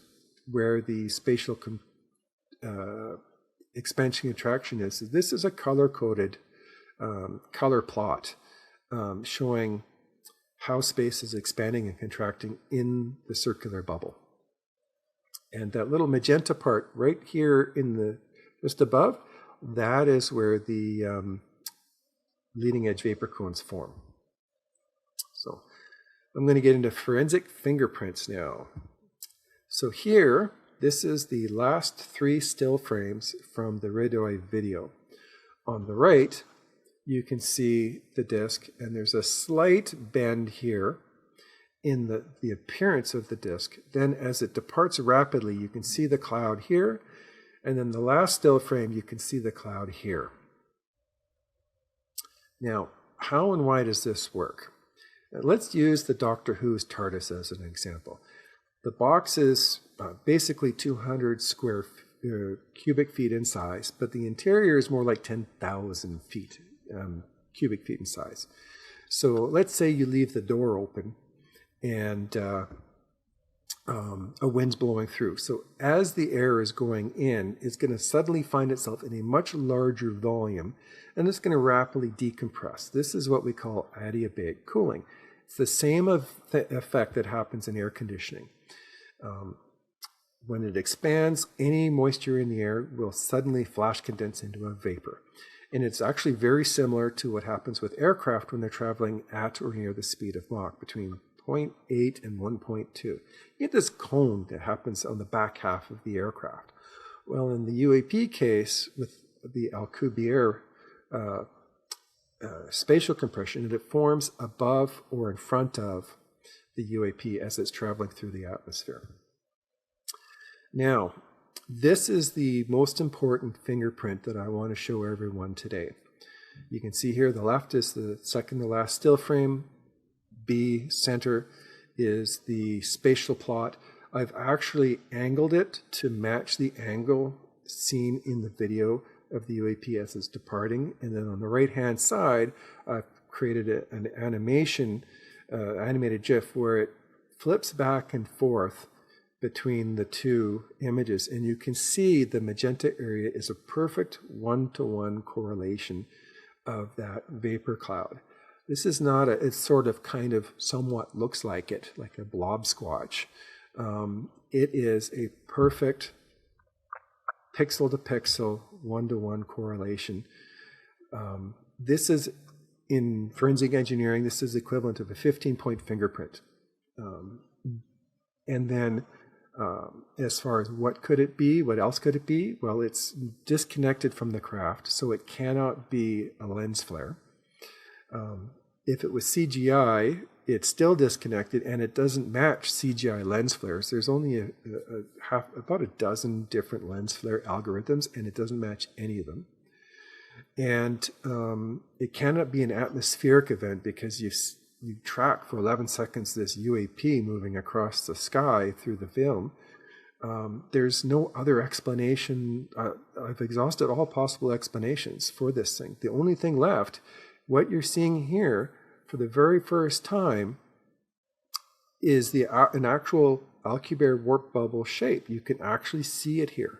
where the spatial expansion contraction is, this is a color-coded color plot showing how space is expanding and contracting in the circular bubble. And that little magenta part right here in the just above, that is where the leading edge vapor cones form. So I'm going to get into forensic fingerprints now. So here, this is the last 3 still frames from the radii video. On the right, you can see the disc, and there's a slight bend here in the appearance of the disc. Then as it departs rapidly, you can see the cloud here, and then the last still frame, you can see the cloud here. Now, how and why does this work? Let's use the Doctor Who's TARDIS as an example. The box is basically 200 cubic feet in size, but the interior is more like 10,000 cubic feet in size. So let's say you leave the door open and a wind's blowing through. So as the air is going in, it's going to suddenly find itself in a much larger volume, and it's going to rapidly decompress. This is what we call adiabatic cooling. It's the same effect that happens in air conditioning. When it expands, any moisture in the air will suddenly flash condense into a vapor. And it's actually very similar to what happens with aircraft when they're traveling at or near the speed of Mach, between 0.8 and 1.2. You get this cone that happens on the back half of the aircraft. Well, in the UAP case, with the Alcubierre spatial compression, it forms above or in front of the UAP as it's traveling through the atmosphere. Now, this is the most important fingerprint that I want to show everyone today. You can see here the left is the second to last still frame. B center is the spatial plot. I've actually angled it to match the angle seen in the video of the UAP as it's departing. And then on the right-hand side, I've created an animated GIF where it flips back and forth between the two images. And you can see the magenta area is a perfect one-to-one correlation of that vapor cloud. This is not it sort of kind of somewhat looks like it, like a blob squatch. It is a perfect pixel to pixel, one-to-one correlation. This is, in forensic engineering, this is equivalent of a 15-point fingerprint. And then as far as what could it be, what else could it be? Well, it's disconnected from the craft, so it cannot be a lens flare. If it was CGI, it's still disconnected, and it doesn't match CGI lens flares. There's only about a dozen different lens flare algorithms, and it doesn't match any of them. And it cannot be an atmospheric event because you track for 11 seconds this UAP moving across the sky through the film. There's no other explanation. I've exhausted all possible explanations for this thing. The only thing left, what you're seeing here for the very first time, is an actual Alcubierre warp bubble shape. You can actually see it here.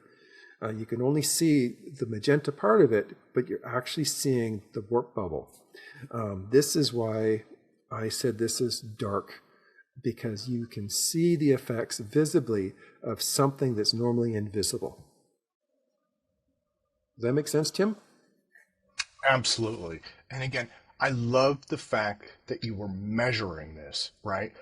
You can only see the magenta part of it, but you're actually seeing the warp bubble. This is why I said this is dark, because you can see the effects visibly of something that's normally invisible. Does that make sense, Tim? Absolutely. And again, I love the fact that you were measuring this, right?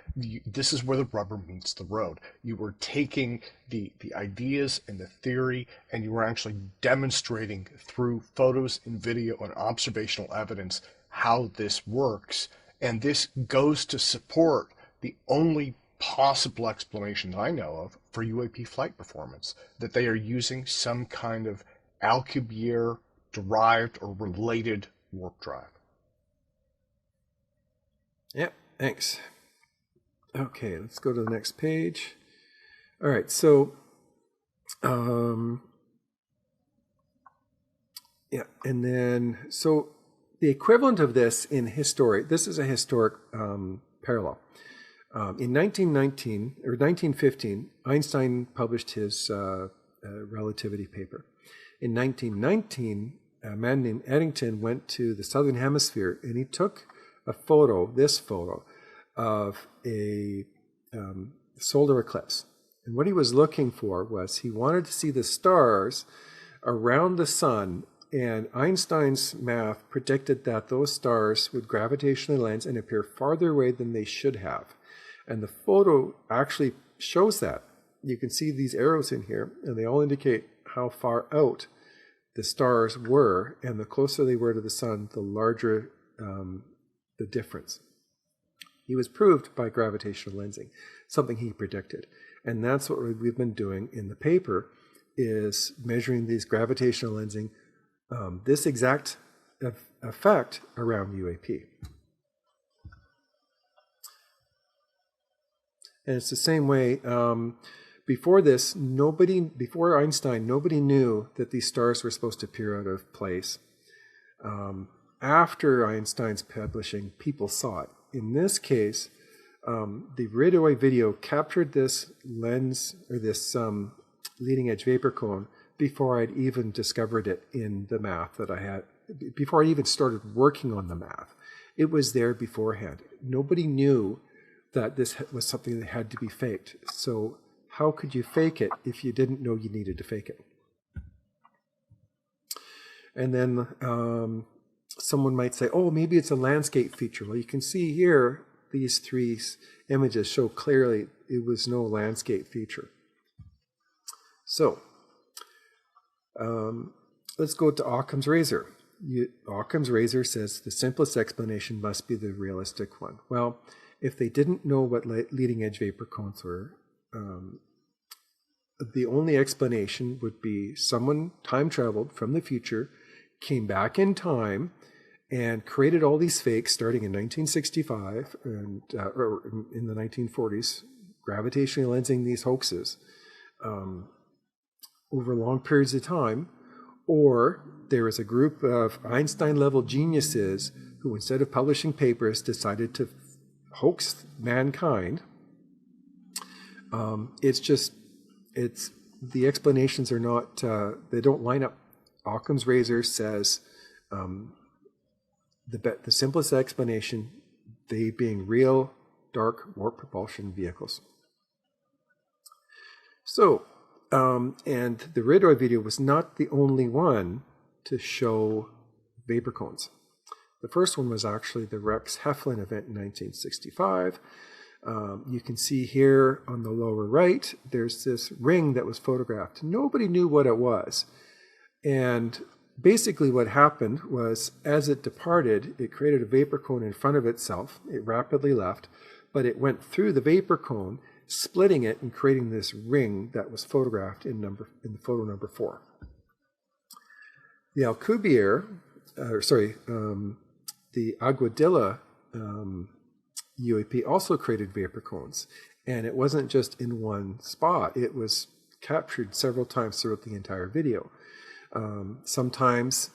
This is where the rubber meets the road. You were taking the ideas and the theory, and you were actually demonstrating through photos and video and observational evidence how this works. And this goes to support the only possible explanation I know of for UAP flight performance, that they are using some kind of Alcubierre derived or related warp drive. Yeah, thanks. Okay, let's go to the next page. All right, so yeah, and then so the equivalent of this in this is a historic parallel. In 1915, Einstein published his relativity paper. In 1919, a man named Eddington went to the southern hemisphere, and he took this photo of a solar eclipse. And what he was looking for was he wanted to see the stars around the sun, and Einstein's math predicted that those stars would gravitationally lens and appear farther away than they should have. And the photo actually shows that. You can see these arrows in here, and they all indicate how far out the stars were, and the closer they were to the sun, the larger the difference. He was proved by gravitational lensing, something he predicted. And that's what we've been doing in the paper, is measuring these gravitational lensing, this exact effect around UAP. And it's the same way. Before Einstein, nobody knew that these stars were supposed to appear out of place. After Einstein's publishing, people saw it. In this case, The radioid video captured this lens, or this leading edge vapor cone, before I'd even discovered it in the math that I had, before I even started working on the math. It was there beforehand. Nobody knew that this was something that had to be faked. So how could you fake it if you didn't know you needed to fake it? And then someone might say, oh, maybe it's a landscape feature. Well, you can see here, these three images show clearly it was no landscape feature. So let's go to Occam's razor. Occam's razor says the simplest explanation must be the realistic one. Well, if they didn't know what leading edge vapor cones were, the only explanation would be someone time traveled from the future, came back in time, and created all these fakes starting in 1965 and or in the 1940s, gravitationally lensing these hoaxes over long periods of time. Or there is a group of Einstein-level geniuses who, instead of publishing papers, decided to hoax mankind. The explanations are not, they don't line up. Occam's razor says the simplest explanation, they being real dark warp propulsion vehicles. So, and the radioid video was not the only one to show vapor cones. The first one was actually the Rex Heflin event in 1965. You can see here on the lower right, there's this ring that was photographed. Nobody knew what it was. And basically what happened was, as it departed, it created a vapor cone in front of itself. It rapidly left, but it went through the vapor cone, splitting it and creating this ring that was photographed in the photo number 4. The Alcubierre, the Aguadilla UAP also created vapor cones, and it wasn't just in one spot. It was captured several times throughout the entire video. Sometimes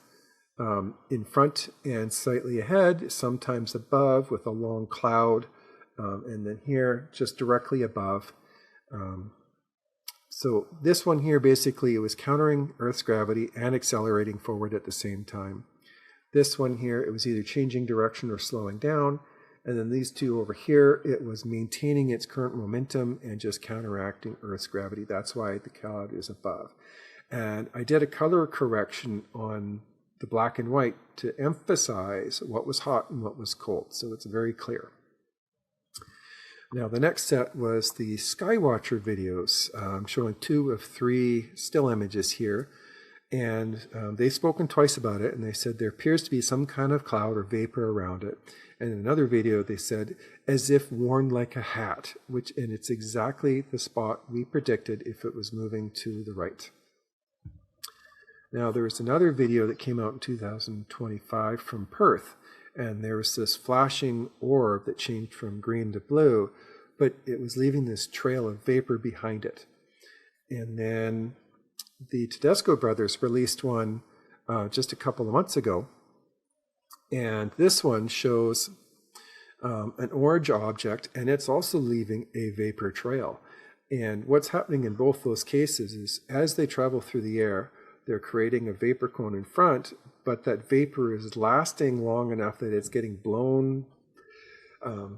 in front and slightly ahead, sometimes above with a long cloud, and then here just directly above. So this one here, basically, it was countering Earth's gravity and accelerating forward at the same time. This one here, it was either changing direction or slowing down. And then these two over here, it was maintaining its current momentum and just counteracting Earth's gravity. That's why the cloud is above. And I did a color correction on the black and white to emphasize what was hot and what was cold. So it's very clear. Now, the next set was the Skywatcher videos. I'm showing 2 of 3 still images here. And they've spoken twice about it, and they said there appears to be some kind of cloud or vapor around it. And in another video, they said, as if worn like a hat, and it's exactly the spot we predicted if it was moving to the right. Now, there was another video that came out in 2025 from Perth, and there was this flashing orb that changed from green to blue, but it was leaving this trail of vapor behind it. And then the Tedesco brothers released one just a couple of months ago, and this one shows an orange object, and it's also leaving a vapor trail. And what's happening in both those cases is, as they travel through the air, they're creating a vapor cone in front, but that vapor is lasting long enough that it's getting blown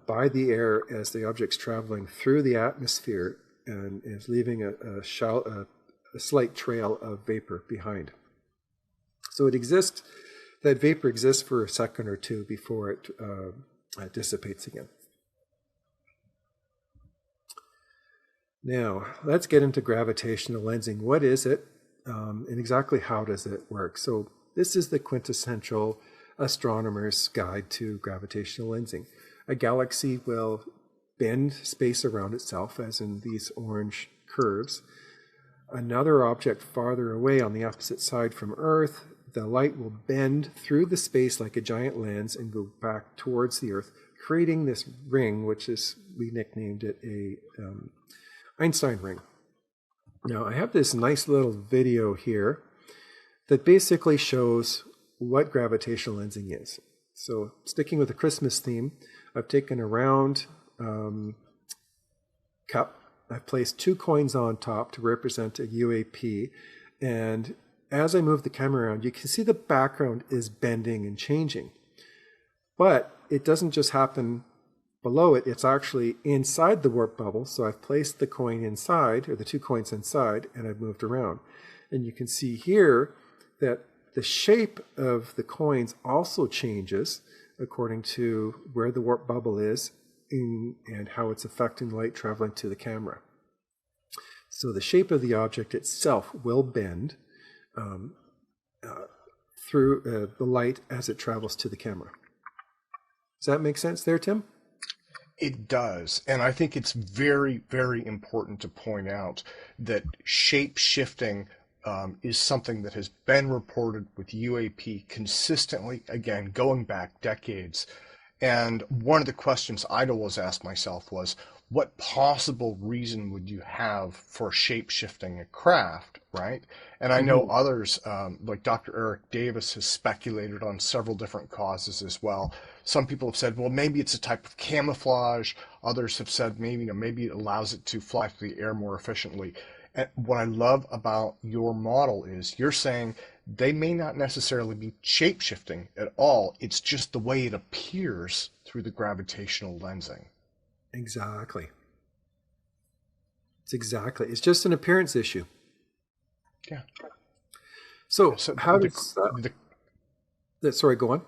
by the air as the object's traveling through the atmosphere, and is leaving a slight trail of vapor behind. So it exists, that vapor exists for a second or two before it dissipates again. Now, let's get into gravitational lensing. What is it, and exactly how does it work? So this is the quintessential astronomer's guide to gravitational lensing. A galaxy will bend space around itself, as in these orange curves. Another object farther away on the opposite side from Earth, the light will bend through the space like a giant lens and go back towards the Earth, creating this ring, which is, we nicknamed it a Einstein ring. Now, I have this nice little video here that basically shows what gravitational lensing is. So, sticking with the Christmas theme, I've taken a round cup. I've placed 2 coins on top to represent a UAP. And as I move the camera around, you can see the background is bending and changing. But it doesn't just happen below it, it's actually inside the warp bubble. So I've placed the coin inside, or the 2 coins inside, and I've moved around. And you can see here that the shape of the coins also changes according to where the warp bubble is and how it's affecting light traveling to the camera. So the shape of the object itself will bend through the light as it travels to the camera. Does that make sense there, Tim? It does. And I think it's very, very important to point out that shape shifting is something that has been reported with UAP consistently, again, going back decades. And one of the questions I'd always ask myself was, what possible reason would you have for shape-shifting a craft, right? And I know others, like Dr. Eric Davis, has speculated on several different causes as well. Some people have said, well, maybe it's a type of camouflage. Others have said maybe it allows it to fly through the air more efficiently. And what I love about your model is you're saying they may not necessarily be shape-shifting at all. It's just the way it appears through the gravitational lensing. Exactly. It's just an appearance issue. Yeah. So how does that? Sorry, go on.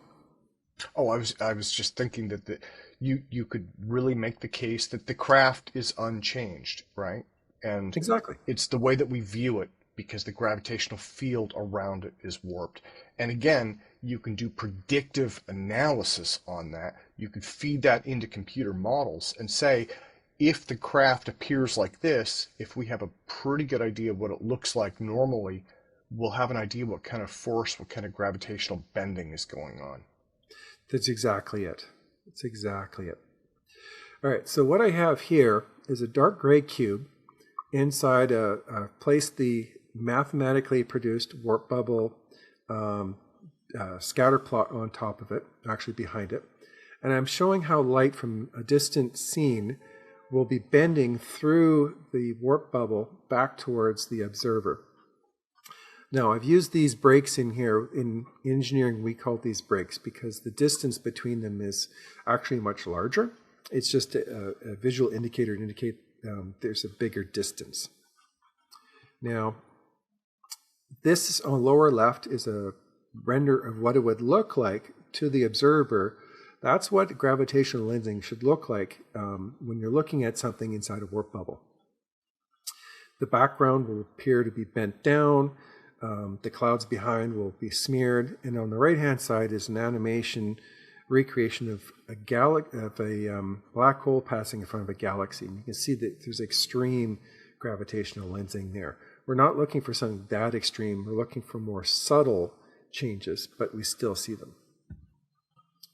Oh, I was just thinking that you could really make the case that the craft is unchanged, right? And exactly, it's the way that we view it because the gravitational field around it is warped. And again, you can do predictive analysis on that. You could feed that into computer models and say, if the craft appears like this, if we have a pretty good idea of what it looks like normally, we'll have an idea what kind of force, what kind of gravitational bending is going on. That's exactly it. All right, so what I have here is a dark gray cube. Inside, place the mathematically produced warp bubble scatter plot on top of it, actually behind it. And I'm showing how light from a distant scene will be bending through the warp bubble back towards the observer. Now, I've used these breaks in here. In engineering, we call these breaks because the distance between them is actually much larger. It's just a visual indicator to indicate there's a bigger distance. Now, this on lower left is a render of what it would look like to the observer. That's what gravitational lensing should look like when you're looking at something inside a warp bubble. The background will appear to be bent down. The clouds behind will be smeared. And on the right-hand side is an animation recreation of a black hole passing in front of a galaxy. And you can see that there's extreme gravitational lensing there. We're not looking for something that extreme. We're looking for more subtle changes, but we still see them.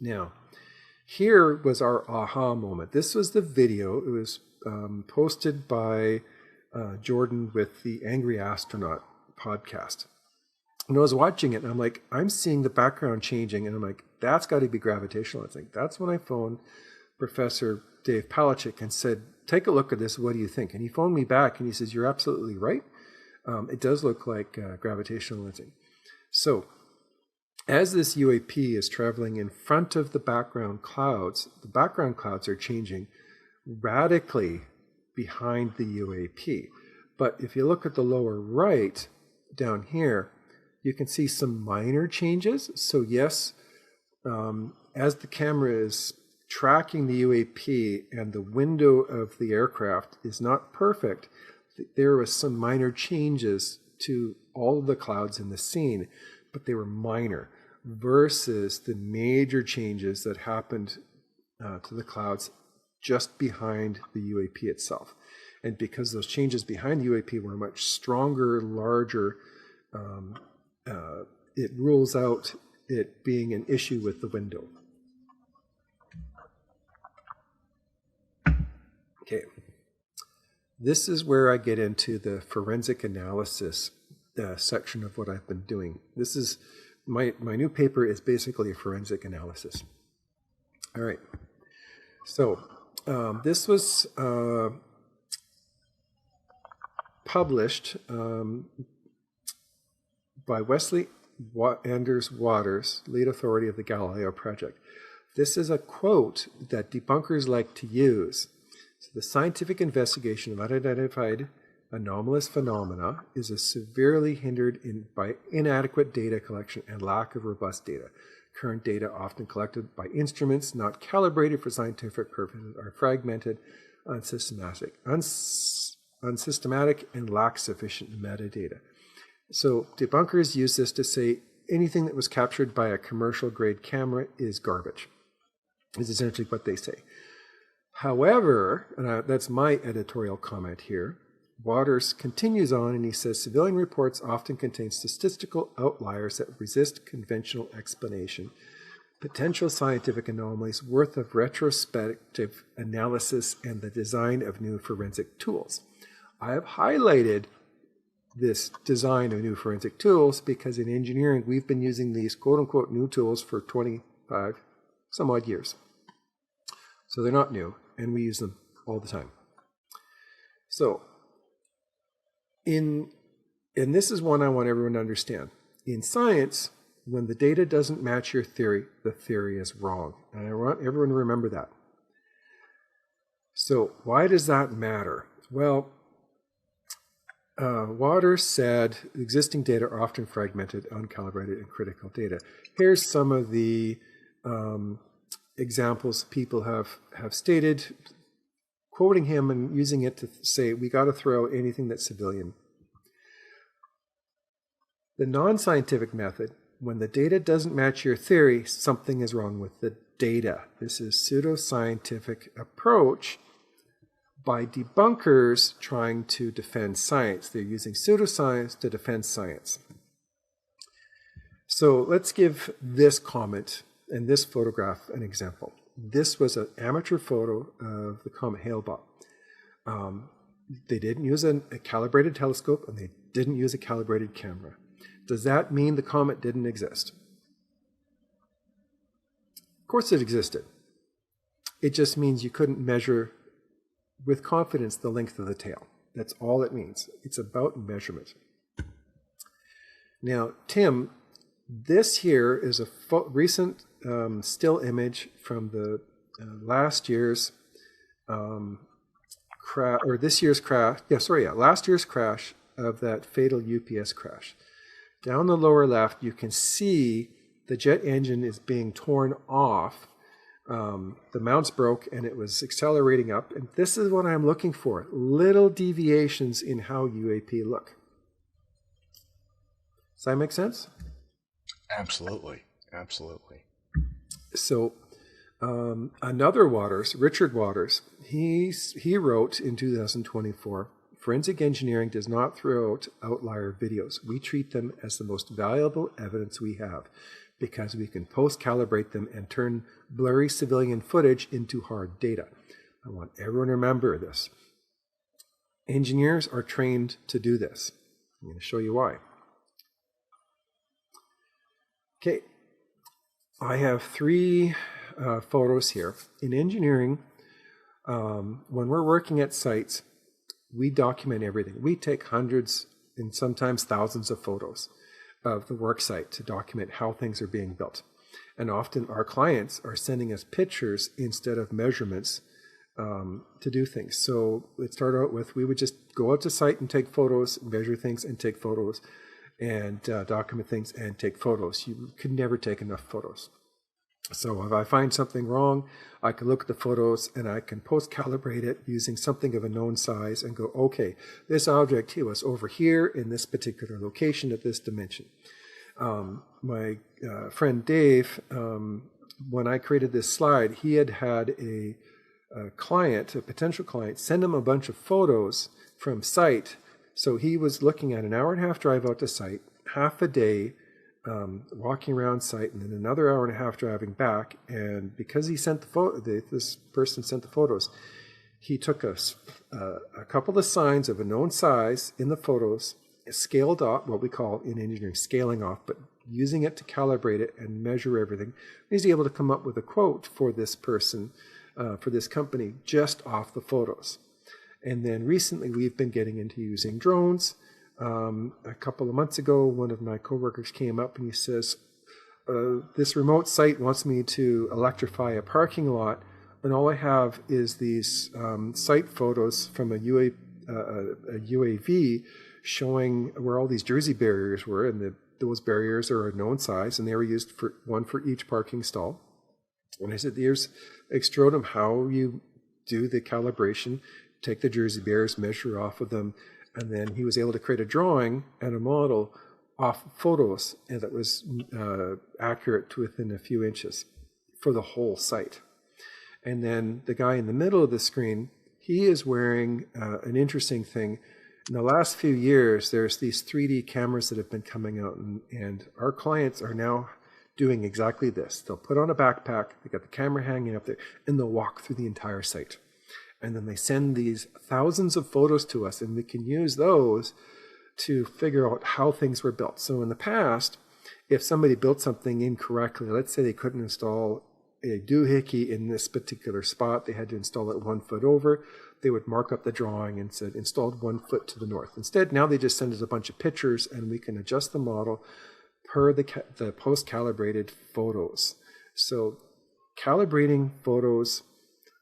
Now, here was our aha moment. This was the video. It was posted by Jordan with the Angry Astronaut podcast. And I was watching it, and I'm like, I'm seeing the background changing, and I'm like, that's got to be gravitational. I think that's when I phoned Professor Dave Palachik and said, take a look at this. What do you think? And he phoned me back, and he says, you're absolutely right. It does look like gravitational lensing. So as this UAP is traveling in front of the background clouds are changing radically behind the UAP. But if you look at the lower right down here, you can see some minor changes. So yes, as the camera is tracking the UAP and the window of the aircraft is not perfect, there was some minor changes to all of the clouds in the scene, but they were minor versus the major changes that happened to the clouds just behind the UAP itself. And because those changes behind the UAP were much stronger, larger, it rules out it being an issue with the window. Okay. This is where I get into the forensic analysis section of what I've been doing. This is my new paper is basically a forensic analysis. All right. So this was published by Wesley Anders Waters, lead authority of the Galileo Project. This is a quote that debunkers like to use. So the scientific investigation of unidentified anomalous phenomena is severely hindered by inadequate data collection and lack of robust data. Current data, often collected by instruments not calibrated for scientific purposes, are fragmented, unsystematic, and lack sufficient metadata. So debunkers use this to say anything that was captured by a commercial grade camera is garbage, is essentially what they say. However, and that's my editorial comment here, Waters continues on and he says, civilian reports often contain statistical outliers that resist conventional explanation, potential scientific anomalies worth of retrospective analysis, and the design of new forensic tools. I have highlighted this design of new forensic tools because in engineering, we've been using these quote-unquote new tools for 25 some odd years. So they're not new, and we use them all the time. So, and this is one I want everyone to understand. In science, when the data doesn't match your theory, the theory is wrong. And I want everyone to remember that. So why does that matter? Well, Waters said existing data are often fragmented, uncalibrated, and critical data. Here's some of the examples people have stated, quoting him and using it to say, we got to throw out anything that's civilian. The non-scientific method, when the data doesn't match your theory, something is wrong with the data. This is pseudoscientific approach by debunkers trying to defend science. They're using pseudoscience to defend science. So let's give this comment and this photograph an example. This was an amateur photo of the comet Hale-Bopp. They didn't use a calibrated telescope and they didn't use a calibrated camera. Does that mean the comet didn't exist? Of course it existed. It just means you couldn't measure with confidence the length of the tail. That's all it means. It's about measurement. Now, Tim, this here is a recent still image from the last year's crash, or this year's crash. Last year's crash of that fatal UPS crash. Down the lower left, you can see the jet engine is being torn off. The mounts broke and it was accelerating up. And this is what I'm looking for. Little deviations in how UAP look. Does that make sense? Absolutely. Absolutely. So another Waters, Richard Waters, he wrote in 2024, forensic engineering does not throw out outlier videos. We treat them as the most valuable evidence we have because we can post-calibrate them and turn blurry civilian footage into hard data. I want everyone to remember this. Engineers are trained to do this. I'm going to show you why. Okay, I have three photos here. In engineering, when we're working at sites, we document everything. We take hundreds and sometimes thousands of photos of the work site to document how things are being built. And often our clients are sending us pictures instead of measurements to do things. So it started out with, we would just go out to site and take photos, measure things and take photos, and document things and take photos. You could never take enough photos. So if I find something wrong, I can look at the photos and I can post-calibrate it using something of a known size and go, okay, this object here was over here in this particular location at this dimension. My friend Dave, when I created this slide, he had a client, a potential client, send him a bunch of photos from site. So he was looking at an hour and a half drive out to site, half a day, walking around site, and then another hour and a half driving back. And because he sent this person sent the photos, he took a couple of signs of a known size in the photos, scaled off, what we call in engineering scaling off, but using it to calibrate it and measure everything. He's able to come up with a quote for this person for this company just off the photos. And then recently we've been getting into using drones. A couple of months ago, one of my coworkers came up and he says, this remote site wants me to electrify a parking lot, and all I have is these site photos from a UAV showing where all these Jersey barriers were, and those barriers are a known size, and they were used for one for each parking stall. And I said, I showed him how you do the calibration, take the Jersey barriers, measure off of them, and then he was able to create a drawing and a model off photos, and that was accurate to within a few inches for the whole site. And then the guy in the middle of the screen, he is wearing an interesting thing. In the last few years, there's these 3D cameras that have been coming out, and our clients are now doing exactly this. They'll put on a backpack, they got the camera hanging up there, and they'll walk through the entire site. And then they send these thousands of photos to us, and we can use those to figure out how things were built. So in the past, if somebody built something incorrectly, let's say they couldn't install a doohickey in this particular spot, they had to install it 1 foot over, they would mark up the drawing and said installed 1 foot to the north. Instead, now they just send us a bunch of pictures and we can adjust the model per the post-calibrated photos. So calibrating photos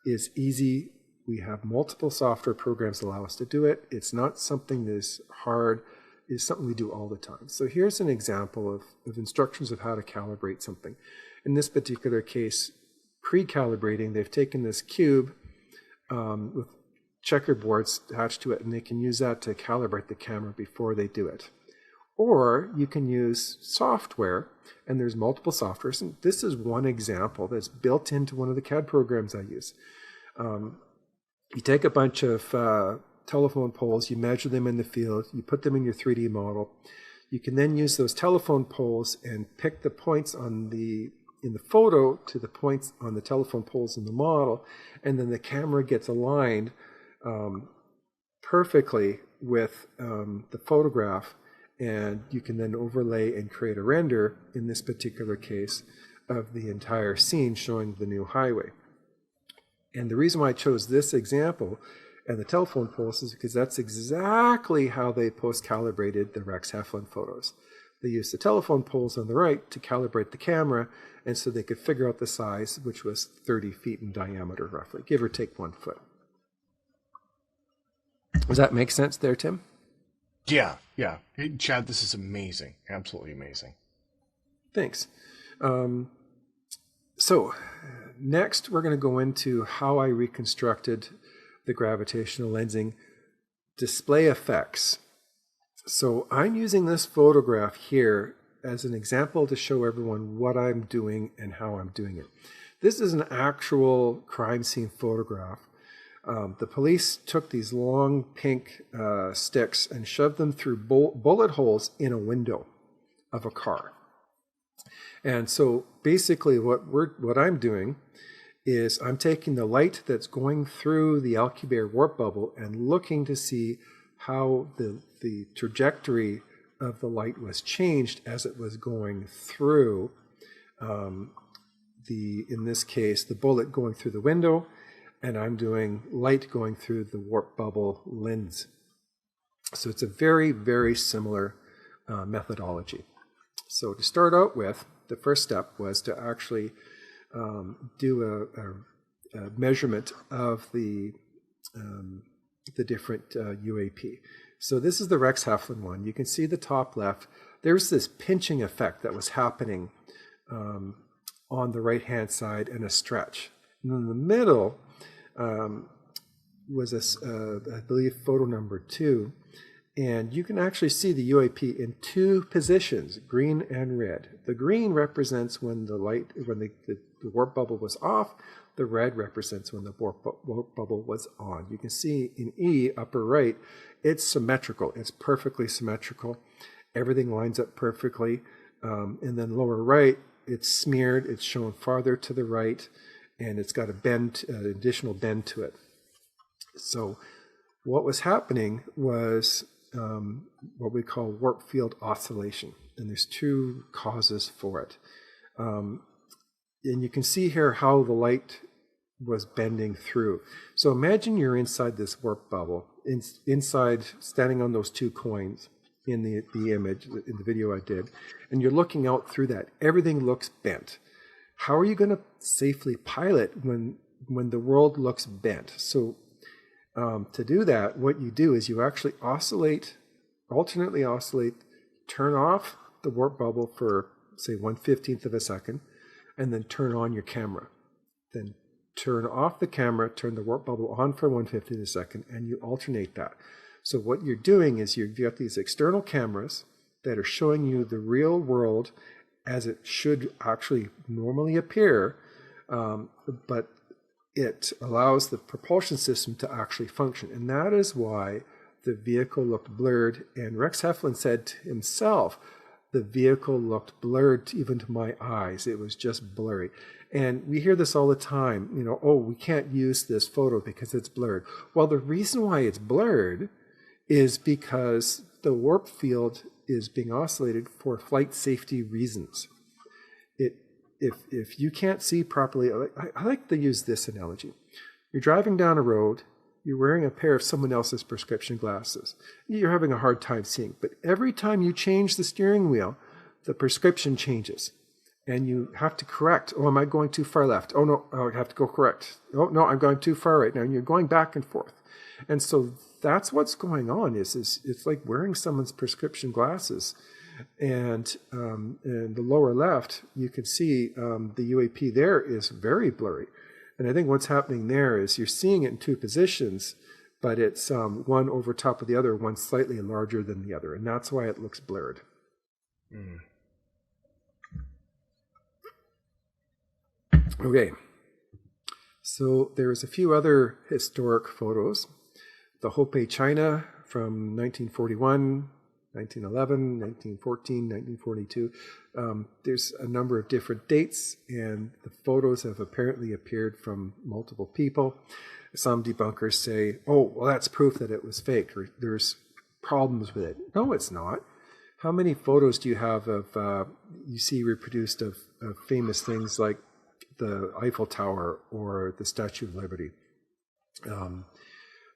is easy. We have multiple software programs that allow us to do it. It's not something that is hard. It's something we do all the time. So here's an example of instructions of how to calibrate something. In this particular case, pre-calibrating, they've taken this cube with checkerboards attached to it, and they can use that to calibrate the camera before they do it. Or you can use software, and there's multiple softwares. And this is one example that's built into one of the CAD programs I use. You take a bunch of telephone poles, you measure them in the field, you put them in your 3D model. You can then use those telephone poles and pick the points in the photo to the points on the telephone poles in the model, and then the camera gets aligned perfectly with the photograph, and you can then overlay and create a render, in this particular case, of the entire scene showing the new highway. And the reason why I chose this example and the telephone poles is because that's exactly how they post-calibrated the Rex Heflin photos. They used the telephone poles on the right to calibrate the camera, and so they could figure out the size, which was 30 feet in diameter, roughly, give or take 1 foot. Does that make sense there, Tim? Yeah. Hey, Chad, this is amazing. Absolutely amazing. Thanks. So next, we're going to go into how I reconstructed the gravitational lensing display effects. So I'm using this photograph here as an example to show everyone what I'm doing and how I'm doing it. This is an actual crime scene photograph. The police took these long pink sticks and shoved them through bullet holes in a window of a car. And so basically what I'm doing is I'm taking the light that's going through the Alcubierre warp bubble and looking to see how the trajectory of the light was changed as it was going through in this case, the bullet going through the window, and I'm doing light going through the warp bubble lens. So it's a very, very similar methodology. So to start out with, the first step was to actually do a measurement of the different UAP. So this is the Rex Heflin one. You can see the top left. There's this pinching effect that was happening on the right-hand side and a stretch. And in the middle was I believe, photo number 2. And you can actually see the UAP in 2 positions, green and red. The green represents when the warp bubble was off. The red represents when the warp bubble was on. You can see in E, upper right, it's symmetrical. It's perfectly symmetrical. Everything lines up perfectly. And then lower right, it's smeared. It's shown farther to the right, and it's got a bend, an additional bend to it. So what was happening was what we call warp field oscillation, and there's 2 causes for it. And you can see here how the light was bending through. So imagine you're inside this warp bubble, inside, standing on those two coins in the image, in the video I did, and you're looking out through that. Everything looks bent. How are you going to safely pilot when the world looks bent? So to do that, what you do is you actually alternately oscillate, turn off the warp bubble for, say, 1/15 of a second, and then turn on your camera. Then turn off the camera, turn the warp bubble on for 1/15 of a second, and you alternate that. So what you're doing is you've got these external cameras that are showing you the real world as it should actually normally appear, but it allows the propulsion system to actually function. And that is why the vehicle looked blurred. And Rex Heflin said to himself, the vehicle looked blurred even to my eyes. It was just blurry. And we hear this all the time, oh, we can't use this photo because it's blurred. Well, the reason why it's blurred is because the warp field is being oscillated for flight safety reasons. If you can't see properly, I like to use this analogy. You're driving down a road, you're wearing a pair of someone else's prescription glasses. You're having a hard time seeing, but every time you change the steering wheel, the prescription changes. And you have to correct. Oh, am I going too far left? Oh, no, I have to go correct. Oh, no, I'm going too far right now. And you're going back and forth. And so that's what's going on is it's like wearing someone's prescription glasses. And in the lower left, you can see the UAP there is very blurry. And I think what's happening there is you're seeing it in two positions, but it's one over top of the other, one slightly larger than the other. And that's why it looks blurred. Mm. Okay, so there's a few other historic photos. The Hope, China from 1941, 1911, 1914, 1942. There's a number of different dates, and the photos have apparently appeared from multiple people. Some debunkers say, oh, well, that's proof that it was fake, or there's problems with it. No, it's not. How many photos do you have of, you see reproduced of famous things like the Eiffel Tower or the Statue of Liberty?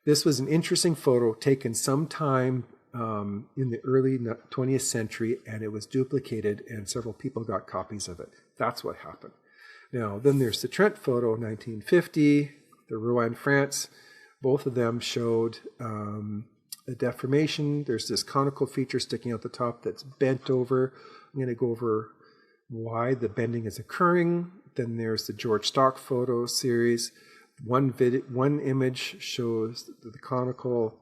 This was an interesting photo taken sometime in the early 20th century, and it was duplicated, and several people got copies of it. That's what happened. Now, then there's the Trent photo, 1950, the Rouen, France. Both of them showed a deformation. There's this conical feature sticking out the top that's bent over. I'm going to go over why the bending is occurring. Then there's the George Stock photo series. One image shows the conical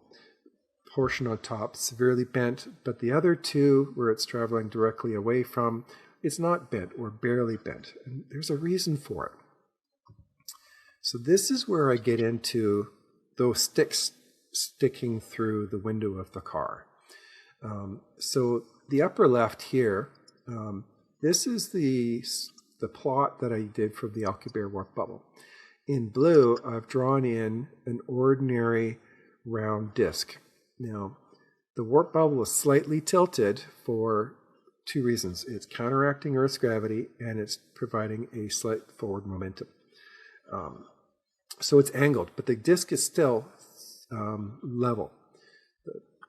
portion on top severely bent, but the other two, where it's traveling directly away from, it's not bent or barely bent. And there's a reason for it. So this is where I get into those sticks sticking through the window of the car. So the upper left here, this is the plot that I did for the Alcubierre warp bubble. In blue, I've drawn in an ordinary round disc. Now, the warp bubble is slightly tilted for two reasons. It's counteracting Earth's gravity, and it's providing a slight forward momentum. So it's angled, but the disc is still level.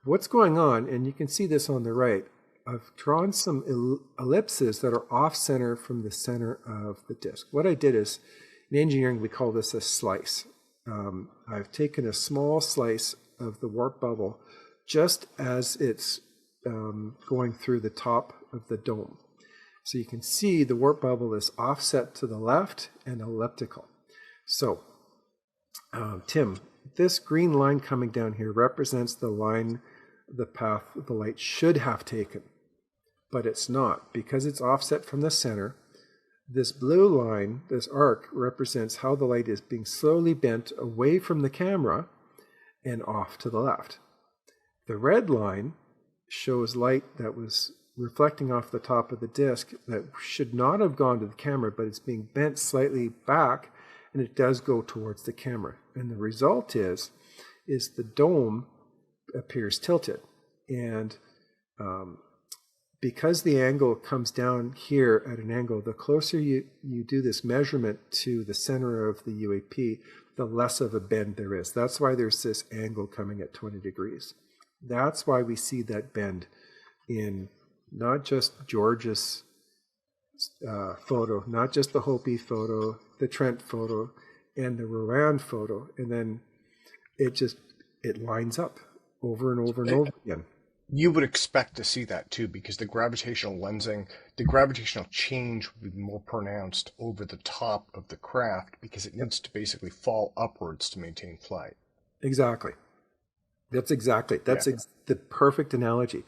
What's going on, and you can see this on the right, I've drawn some ellipses that are off-center from the center of the disc. What I did is, in engineering, we call this a slice. I've taken a small slice of the warp bubble just as it's going through the top of the dome. So you can see the warp bubble is offset to the left and elliptical. So, Tim, this green line coming down here represents the line, the path the light should have taken, but it's not because it's offset from the center. This blue line, this arc, represents how the light is being slowly bent away from the camera and off to the left. The red line shows light that was reflecting off the top of the disc that should not have gone to the camera, but it's being bent slightly back, and it does go towards the camera. And the result is the dome appears tilted. And because the angle comes down here at an angle, the closer you do this measurement to the center of the UAP, the less of a bend there is. That's why there's this angle coming at 20 degrees. That's why we see that bend in not just George's photo, not just the Hopi photo, the Trent photo, and the Rowan photo. And then it lines up over and over and over again. You would expect to see that too, because the gravitational lensing, the gravitational change would be more pronounced over the top of the craft because it needs to basically fall upwards to maintain flight. Exactly. That's the perfect analogy.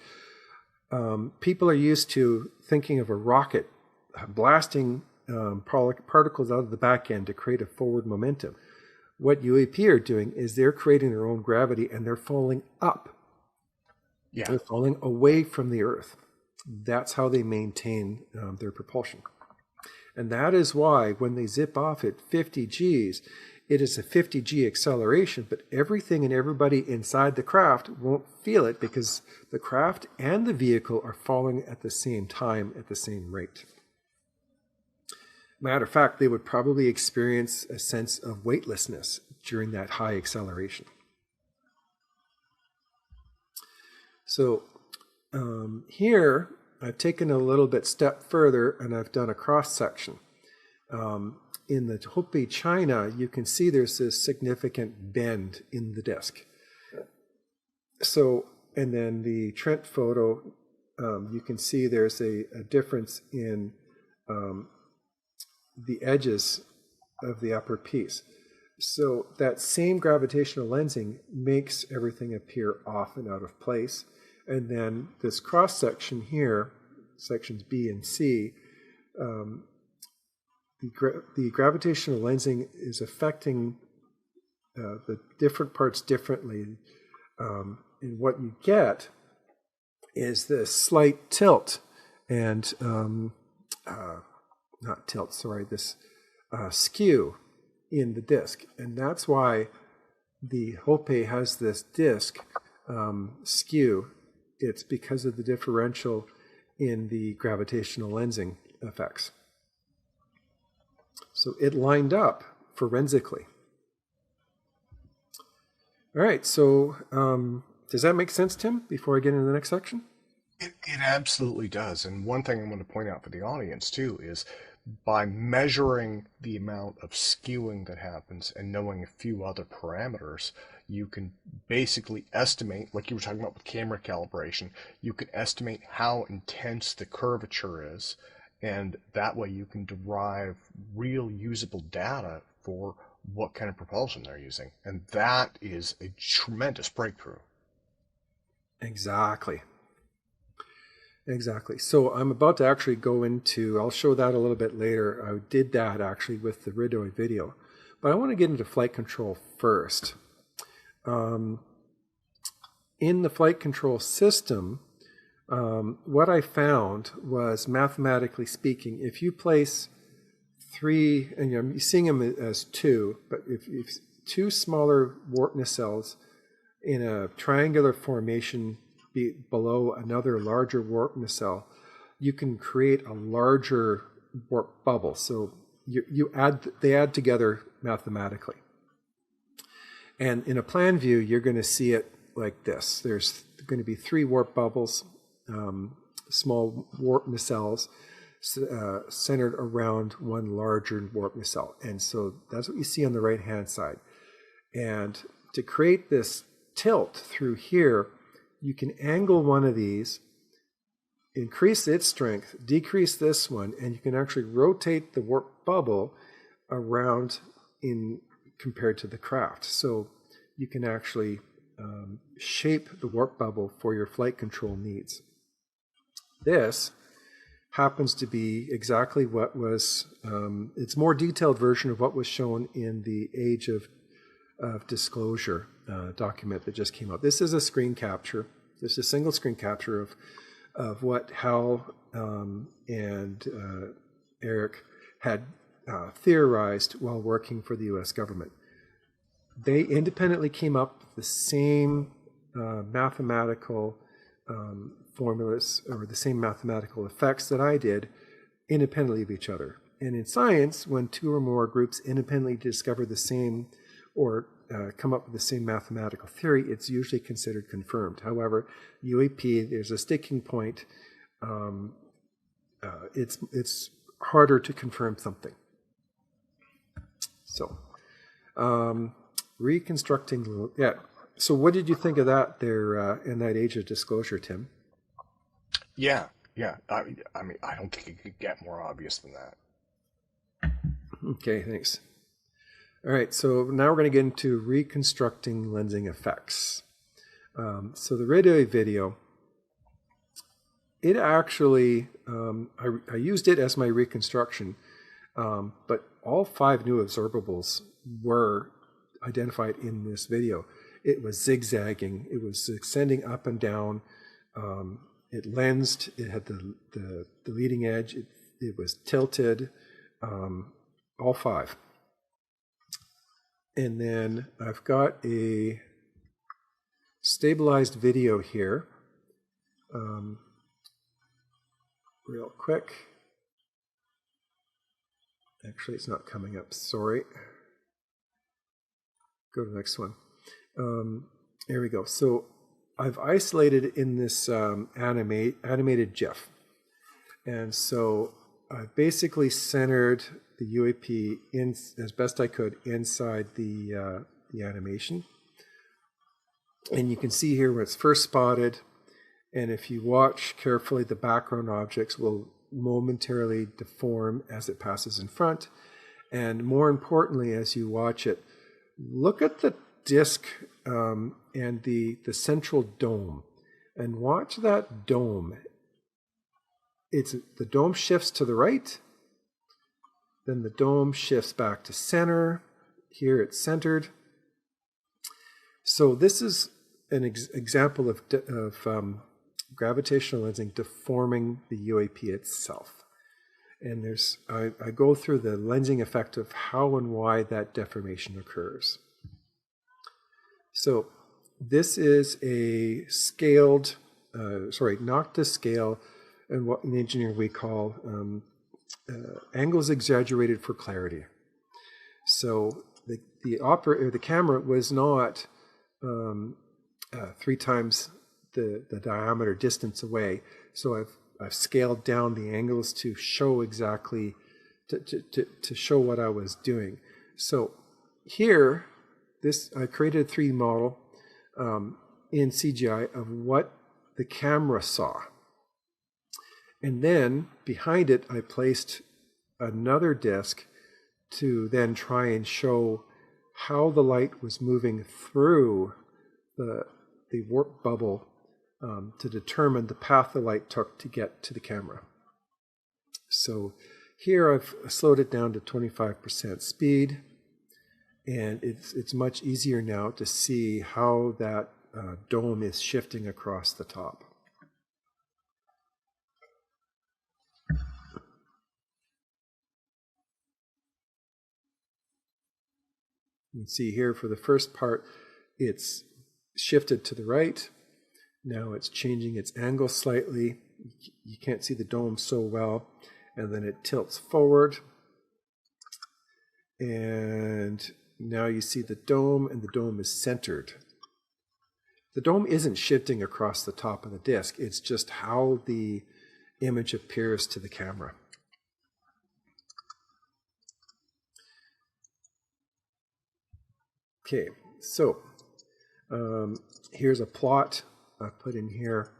People are used to thinking of a rocket blasting particles out of the back end to create a forward momentum. What UAP are doing is they're creating their own gravity and they're falling up. Yeah. They're falling away from the Earth. That's how they maintain their propulsion. And that is why when they zip off at 50 Gs, it is a 50 G acceleration, but everything and everybody inside the craft won't feel it because the craft and the vehicle are falling at the same time at the same rate. Matter of fact, they would probably experience a sense of weightlessness during that high acceleration. So here, I've taken a little bit step further and I've done a cross section. In the Hopi China, you can see there's this significant bend in the disk. So, and then the Trent photo, you can see there's a difference in the edges of the upper piece. So that same gravitational lensing makes everything appear off and out of place. And then this cross section here, sections B and C, the gravitational lensing is affecting the different parts differently. And what you get is this slight tilt and, not tilt, sorry, this skew in the disk. And that's why the Hopi has this disk skew. It's because of the differential in the gravitational lensing effects. So it lined up forensically. All right, so does that make sense, Tim, before I get into the next section? It absolutely does. And one thing I want to point out for the audience, too, is by measuring the amount of skewing that happens and knowing a few other parameters, you can basically estimate, like you were talking about with camera calibration, you can estimate how intense the curvature is, and that way you can derive real usable data for what kind of propulsion they're using. And that is a tremendous breakthrough. Exactly. Exactly. So I'm about to actually go into, I'll show that a little bit later. I did that actually with the Rideau video. But I want to get into flight control first. In the flight control system, what I found was, mathematically speaking, if you place three, and you're seeing them as two, but if two smaller warp nacelles in a triangular formation below another larger warp nacelle, you can create a larger warp bubble. So they add together mathematically. And in a plan view, you're going to see it like this. There's going to be three warp bubbles, small warp nacelles, centered around one larger warp nacelle. And so that's what you see on the right-hand side. And to create this tilt through here, you can angle one of these, increase its strength, decrease this one, and you can actually rotate the warp bubble around compared to the craft. So you can actually shape the warp bubble for your flight control needs. This happens to be exactly what was, it's a more detailed version of what was shown in the Age of Disclosure document that just came out. This is a screen capture. This is a single screen capture of what Hal and Eric had theorized while working for the U.S. government. They independently came up with the same mathematical formulas or the same mathematical effects that I did independently of each other. And in science, when two or more groups independently discover the same or come up with the same mathematical theory, it's usually considered confirmed. However, UAP, there's a sticking point. It's harder to confirm something. So, reconstructing, yeah. So what did you think of that there in that age of disclosure, Tim? Yeah. I mean, I don't think it could get more obvious than that. Okay, thanks. All right, so now we're going to get into reconstructing lensing effects. So the radio video, it actually, I used it as my reconstruction, but all 5 new observables were identified in this video. It was zigzagging, it was extending up and down, it lensed, it had the leading edge, it was tilted, all 5. And then I've got a stabilized video here, real quick. Actually, it's not coming up, sorry. Go to the next one. There we go. So I've isolated in this animated GIF. And so I've basically centered the UAP in as best I could inside the animation. And you can see here where it's first spotted. And if you watch carefully, the background objects will momentarily deform as it passes in front. And more importantly, as you watch it, look at the disc and the central dome. And watch that dome. The dome shifts to the right. Then the dome shifts back to center. Here it's centered. So this is an example of gravitational lensing deforming the UAP itself. And I go through the lensing effect of how and why that deformation occurs. So this is a scaled, not to scale, and what in engineering we call angles exaggerated for clarity. So the camera was not 3 times the diameter distance away. So I've scaled down the angles to show exactly to show what I was doing. So here, I created a 3D model in CGI of what the camera saw. And then behind it, I placed another disc to then try and show how the light was moving through the warp bubble to determine the path the light took to get to the camera. So here I've slowed it down to 25% speed, and it's much easier now to see how that dome is shifting across the top. You can see here for the first part, it's shifted to the right. Now it's changing its angle slightly. You can't see the dome so well. And then it tilts forward. And now you see the dome, and the dome is centered. The dome isn't shifting across the top of the disc. It's just how the image appears to the camera. Okay, so here's a plot I put in here.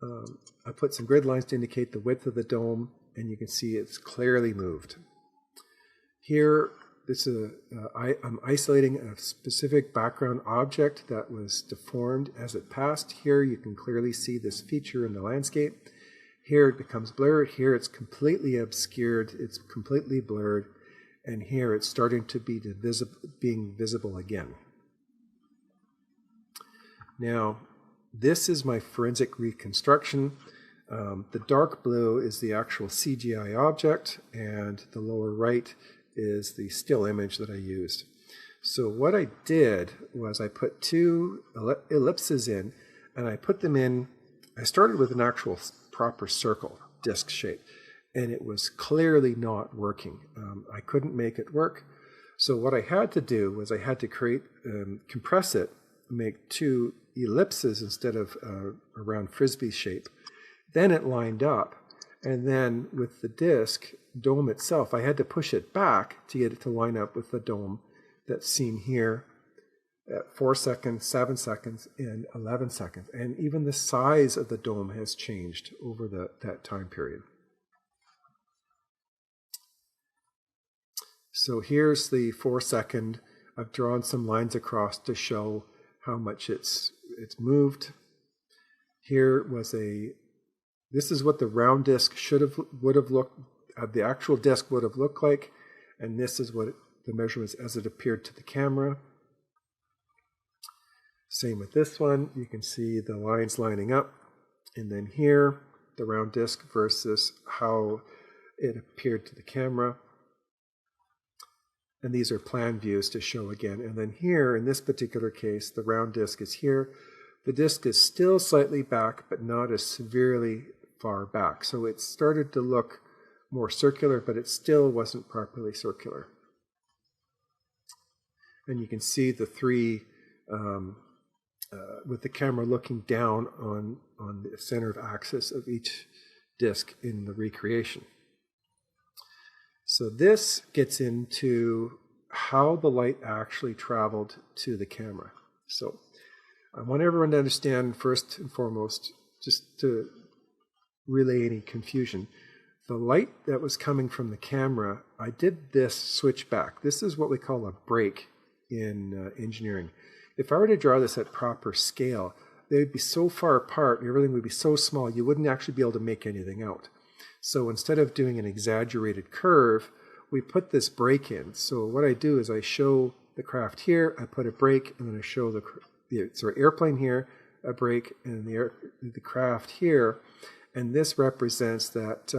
I put some grid lines to indicate the width of the dome, and you can see it's clearly moved. Here, I'm isolating a specific background object that was deformed as it passed. Here you can clearly see this feature in the landscape. Here it becomes blurred. Here it's completely obscured. It's completely blurred. And here it's starting to be being visible again. Now, this is my forensic reconstruction. The dark blue is the actual CGI object, and the lower right is the still image that I used. So what I did was I put 2 ellipses in, and I put them in I started with an actual proper circle disc shape, and it was clearly not working. I couldn't make it work. So what I had to do was I had to compress it, make two ellipses instead of a round frisbee shape. Then it lined up. And then with the disc dome itself, I had to push it back to get it to line up with the dome that's seen here at 4 seconds, 7 seconds, and 11 seconds. And even the size of the dome has changed over that time period. So here's the 4 second. I've drawn some lines across to show how much it's moved. Here was this is what the round disc would have looked, the actual disc would have looked like, and this is what the measurements as it appeared to the camera. Same with this one. You can see the lines lining up, and then here the round disc versus how it appeared to the camera. And these are plan views to show again. And then here, in this particular case, the round disc is here. The disc is still slightly back, but not as severely far back. So it started to look more circular, but it still wasn't properly circular. And you can see the three, with the camera looking down on the center of axis of each disc in the recreation. So this gets into how the light actually traveled to the camera. So I want everyone to understand, first and foremost, just to relay any confusion, the light that was coming from the camera, I did this switch back. This is what we call a break in engineering. If I were to draw this at proper scale, they would be so far apart, everything would be so small, you wouldn't actually be able to make anything out. So instead of doing an exaggerated curve, we put this break in. So what I do is I show the craft here, I put a break, and then I show the airplane here, a break, and the craft here. And this represents that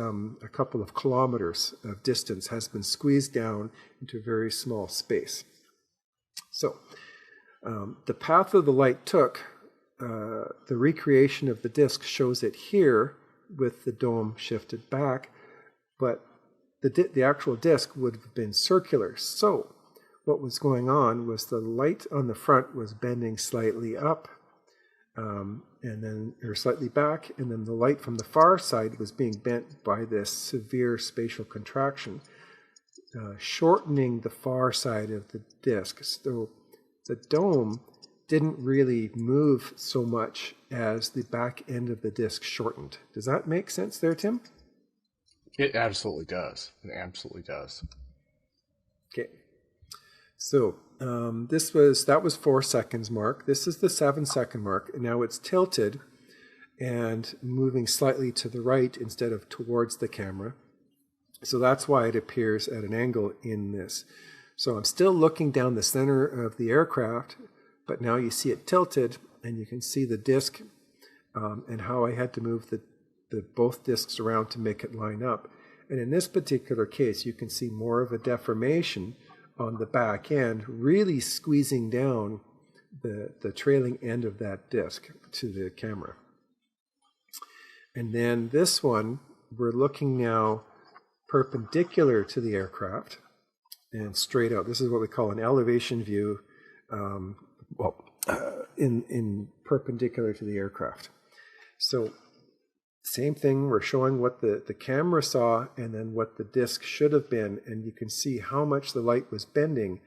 a couple of kilometers of distance has been squeezed down into a very small space. So the path of the light took, the recreation of the disk shows it here with the dome shifted back, but the actual disk would have been circular. So what was going on was the light on the front was bending slightly up, and then or slightly back, and then the light from the far side was being bent by this severe spatial contraction, shortening the far side of the disk. So the dome didn't really move so much as the back end of the disk shortened. Does that make sense there, Tim? It absolutely does. It absolutely does. Okay. So that was 4 seconds mark. This is the 7 second mark. And now it's tilted and moving slightly to the right instead of towards the camera. So that's why it appears at an angle in this. So I'm still looking down the center of the aircraft, but now you see it tilted, and you can see the disc and how I had to move both discs around to make it line up. And in this particular case, you can see more of a deformation on the back end, really squeezing down the trailing end of that disc to the camera. And then this one, we're looking now perpendicular to the aircraft and straight out. This is what we call an elevation view, in perpendicular to the aircraft. So same thing, we're showing what the camera saw and then what the disc should have been, and you can see how much the light was bending,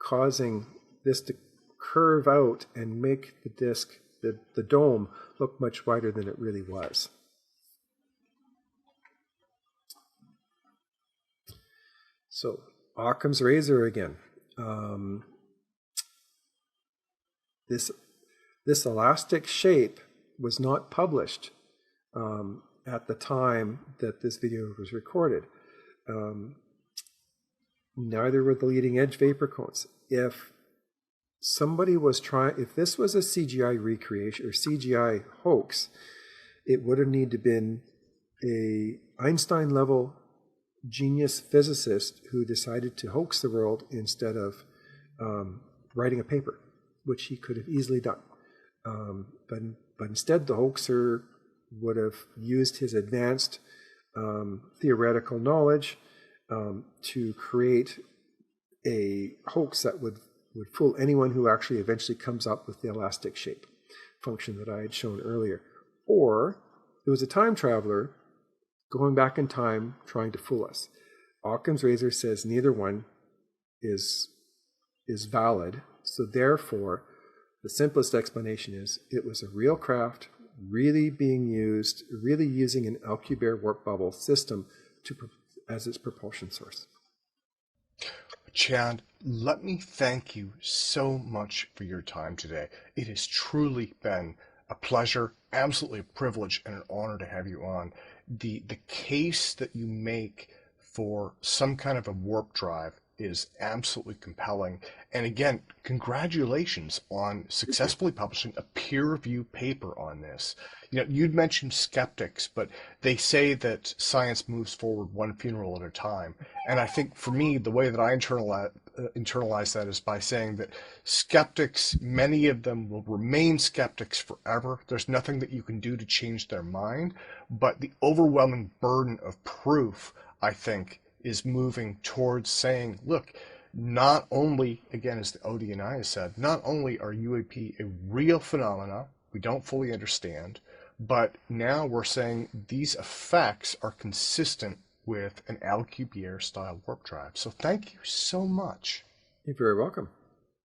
causing this to curve out and make the disc, the dome, look much wider than it really was. So Occam's razor again. This elastic shape was not published at the time that this video was recorded. Neither were the leading edge vapor cones. If somebody was if this was a CGI recreation or CGI hoax, it would have needed to been a Einstein level genius physicist who decided to hoax the world instead of writing a paper, which he could have easily done. But instead, the hoaxer would have used his advanced theoretical knowledge to create a hoax that would fool anyone who actually eventually comes up with the elastic shape function that I had shown earlier. Or it was a time traveler going back in time trying to fool us. Occam's razor says neither one is valid, so therefore the simplest explanation is it was a real craft really being used, really using an Alcubierre warp bubble system as its propulsion source. Chad, let me thank you so much for your time today. It has truly been a pleasure, absolutely a privilege, and an honor to have you on. The case that you make for some kind of a warp drive is absolutely compelling. And again, congratulations on successfully publishing a peer-reviewed paper on this. You know, you'd mentioned skeptics, but they say that science moves forward one funeral at a time. And I think for me, the way that I internalize that is by saying that skeptics, many of them will remain skeptics forever. There's nothing that you can do to change their mind, but the overwhelming burden of proof, I think, is moving towards saying, look, not only, again, as the ODNI has said, not only are UAP a real phenomena we don't fully understand, but now we're saying these effects are consistent with an Alcubierre style warp drive. So thank you so much. You're very welcome.